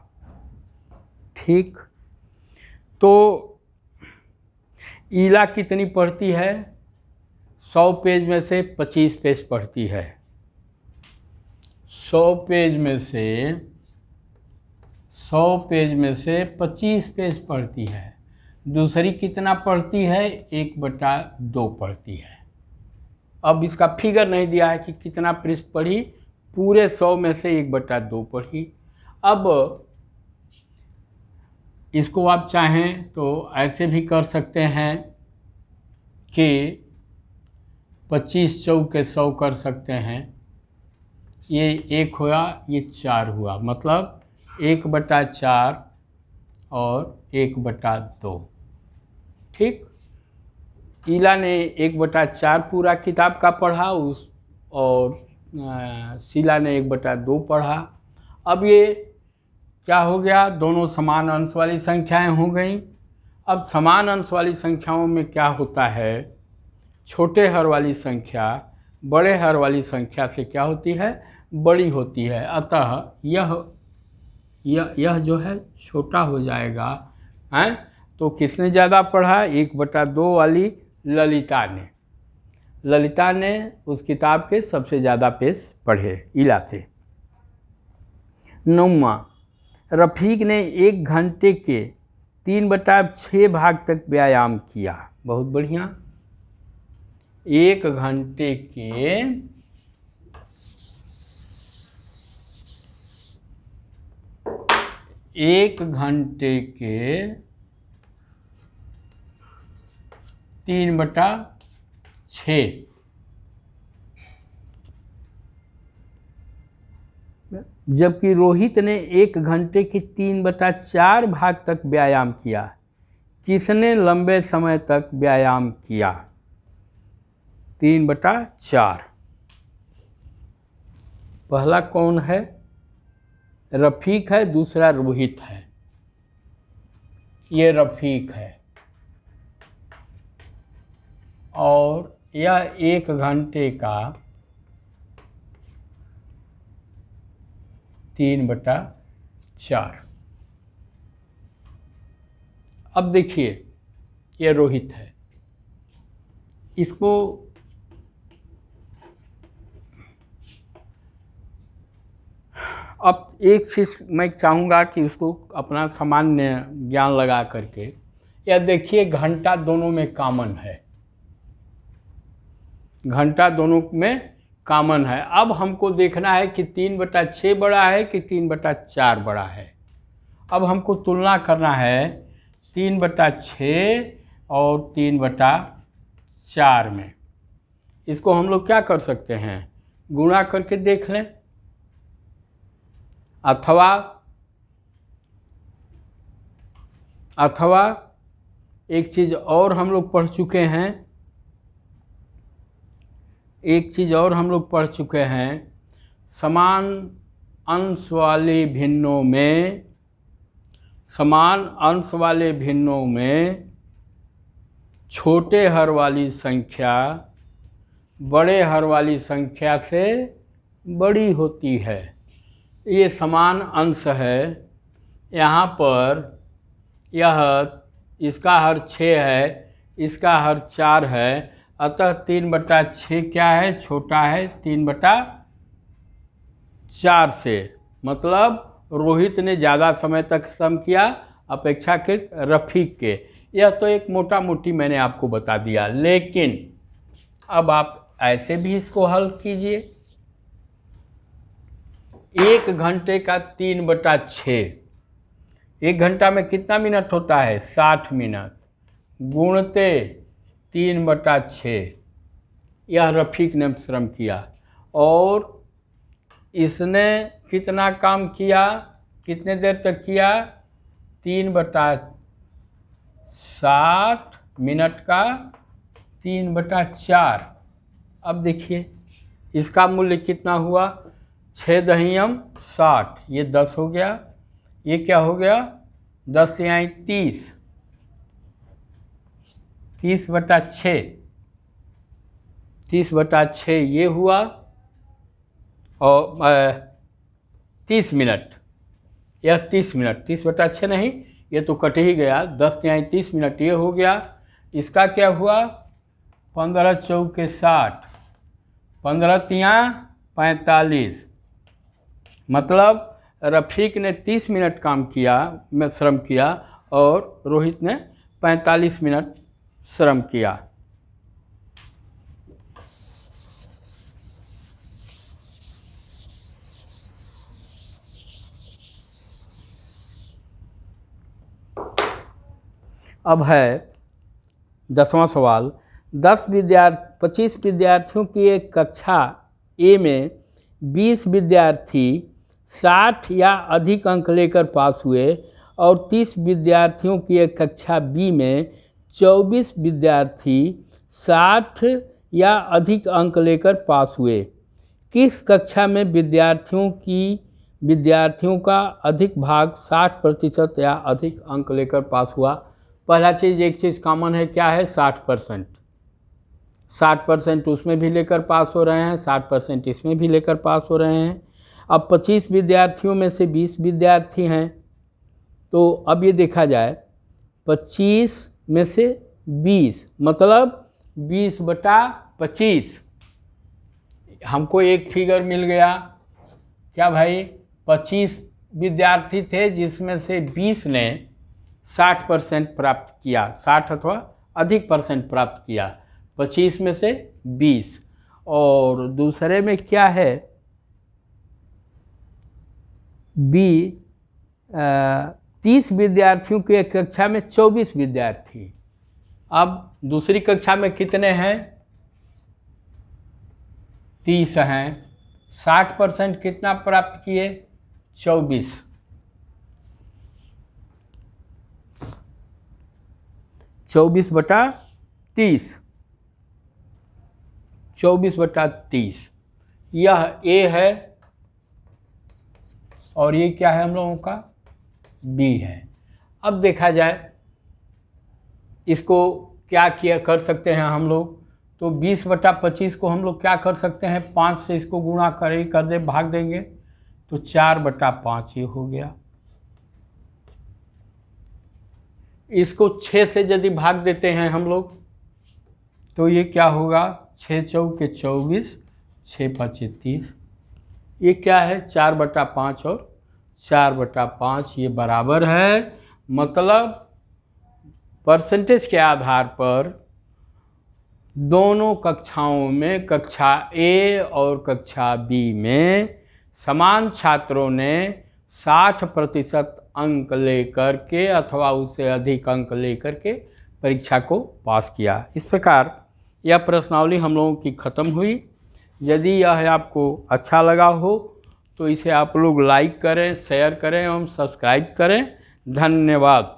[SPEAKER 1] ठीक, तो ईला कितनी पढ़ती है? 100 पेज में से 25 पेज पढ़ती है। 100 पेज में से 25 पेज पढ़ती है। दूसरी कितना पढ़ती है? 1/2 पढ़ती है। अब इसका फिगर नहीं दिया है कि कितना पृष्ठ पढ़ी, पूरे 100 में से 1/2 पढ़ी। अब इसको आप चाहें तो ऐसे भी कर सकते हैं कि 25 चौके 100 कर सकते हैं। ये 1 हुआ, ये 4 हुआ, मतलब 1/4 और 1/2। ठीक, ईला ने 1/4 पूरा किताब का पढ़ा, और शीला ने 1/2 पढ़ा। अब ये क्या हो गया, दोनों समान अंश वाली संख्याएं हो गई। अब समान अंश वाली संख्याओं में क्या होता है, छोटे हर वाली संख्या बड़े हर वाली संख्या से क्या होती है, बड़ी होती है। अतः यह जो है छोटा हो जाएगा, हैं? तो किसने ज़्यादा पढ़ा? 1/2 वाली ललिता ने उस किताब के सबसे ज़्यादा पेज पढ़े ईला से। 9वां, रफ़ीक ने 1 घंटे के 3/6 भाग तक व्यायाम किया। बहुत बढ़िया। 1 घंटे के 3/6, जबकि रोहित ने 1 घंटे के 3/4 भाग तक व्यायाम किया। किसने लंबे समय तक व्यायाम किया? 3/4। पहला कौन है? रफ़ीक है, दूसरा रोहित है। ये रफ़ीक है और यह 1 घंटे का 3/4। अब देखिए ये रोहित है, इसको अब एक चीज़ मैं चाहूँगा कि उसको अपना सामान्य ज्ञान लगा करके, यह देखिए घंटा दोनों में कॉमन है, घंटा दोनों में कॉमन है। अब हमको देखना है कि 3/6 बड़ा है कि 3/4 बड़ा है। अब हमको तुलना करना है 3/6 और 3/4 में। इसको हम लोग क्या कर सकते हैं, गुणा करके देख लें, अथवा एक चीज़ और हम लोग पढ़ चुके हैं, समान अंश वाले भिन्नों में छोटे हर वाली संख्या बड़े हर वाली संख्या से बड़ी होती है। ये समान अंश है, यहाँ पर इसका हर 6 है, इसका हर 4 है, अतः 3/6 क्या है, छोटा है 3/4 से। मतलब रोहित ने ज़्यादा समय तक श्रम किया अपेक्षाकृत रफ़ीक के। यह तो एक मोटा मोटी मैंने आपको बता दिया, लेकिन अब आप ऐसे भी इसको हल कीजिए। 1 घंटे का 3/6, 1 घंटा में कितना मिनट होता है, 60 मिनट, गुणते 3/6। यह रफ़ीक ने श्रम किया और इसने कितना काम किया, कितने देर तक किया, 3/60 मिनट का 3/4। अब देखिए इसका मूल्य कितना हुआ, 6 दहियम 60, ये 10 हो गया, ये क्या हो गया, 10 यहाँ 30, 30/6, 30/6 ये हुआ, और 30 मिनट, यह 30 मिनट, 30/6 नहीं, ये तो कट ही गया, 10 यहाँ 30 मिनट ये हो गया। इसका क्या हुआ, 15 चौके 60, 15 तियाँ 45, मतलब रफ़ीक ने 30 मिनट काम किया, श्रम किया, और रोहित ने 45 मिनट श्रम किया। अब है 10वां सवाल। 25 विद्यार्थियों की एक कक्षा ए में 20 विद्यार्थी 60 या अधिक अंक लेकर पास हुए और 30 विद्यार्थियों की एक कक्षा बी में 24 विद्यार्थी 60 या अधिक अंक लेकर पास हुए। किस कक्षा में विद्यार्थियों का अधिक भाग 60% या अधिक अंक लेकर पास हुआ। पहला चीज़, एक चीज़ कॉमन है, क्या है, 60%। 60% उसमें भी लेकर पास हो रहे हैं, 60% इसमें भी लेकर पास हो रहे हैं। अब 25 विद्यार्थियों में से 20 विद्यार्थी हैं, तो अब ये देखा जाए 25 में से 20 मतलब 20/25। हमको एक फिगर मिल गया, क्या भाई, 25 विद्यार्थी थे जिसमें से 20 ने 60% प्राप्त किया, 60 अथवा अधिक परसेंट प्राप्त किया, 25 में से 20। और दूसरे में क्या है, बी 30 विद्यार्थियों की एक कक्षा में 24 विद्यार्थी। अब दूसरी कक्षा में कितने हैं, 30 हैं, 60% कितना प्राप्त किए, 24। 24/30, 24/30, यह ए है और ये क्या है हम लोगों का, बी है। अब देखा जाए इसको क्या किया कर सकते हैं हम लोग, तो 20/25 को हम लोग क्या कर सकते हैं, 5 से इसको गुणा कर दे, भाग देंगे, तो 4/5 ये हो गया। इसको 6 से यदि भाग देते हैं हम लोग तो ये क्या होगा, 6 चौके 24, 6 पाँचे 30, ये क्या है 4/5 और 4/5 ये बराबर है। मतलब परसेंटेज के आधार पर दोनों कक्षाओं में, कक्षा ए और कक्षा बी में समान छात्रों ने 60% अंक लेकर के अथवा उससे अधिक अंक लेकर के परीक्षा को पास किया। इस प्रकार यह प्रश्नावली हम लोगों की ख़त्म हुई। यदि यह आपको अच्छा लगा हो तो इसे आप लोग लाइक करें, शेयर करें एवं सब्सक्राइब करें। धन्यवाद।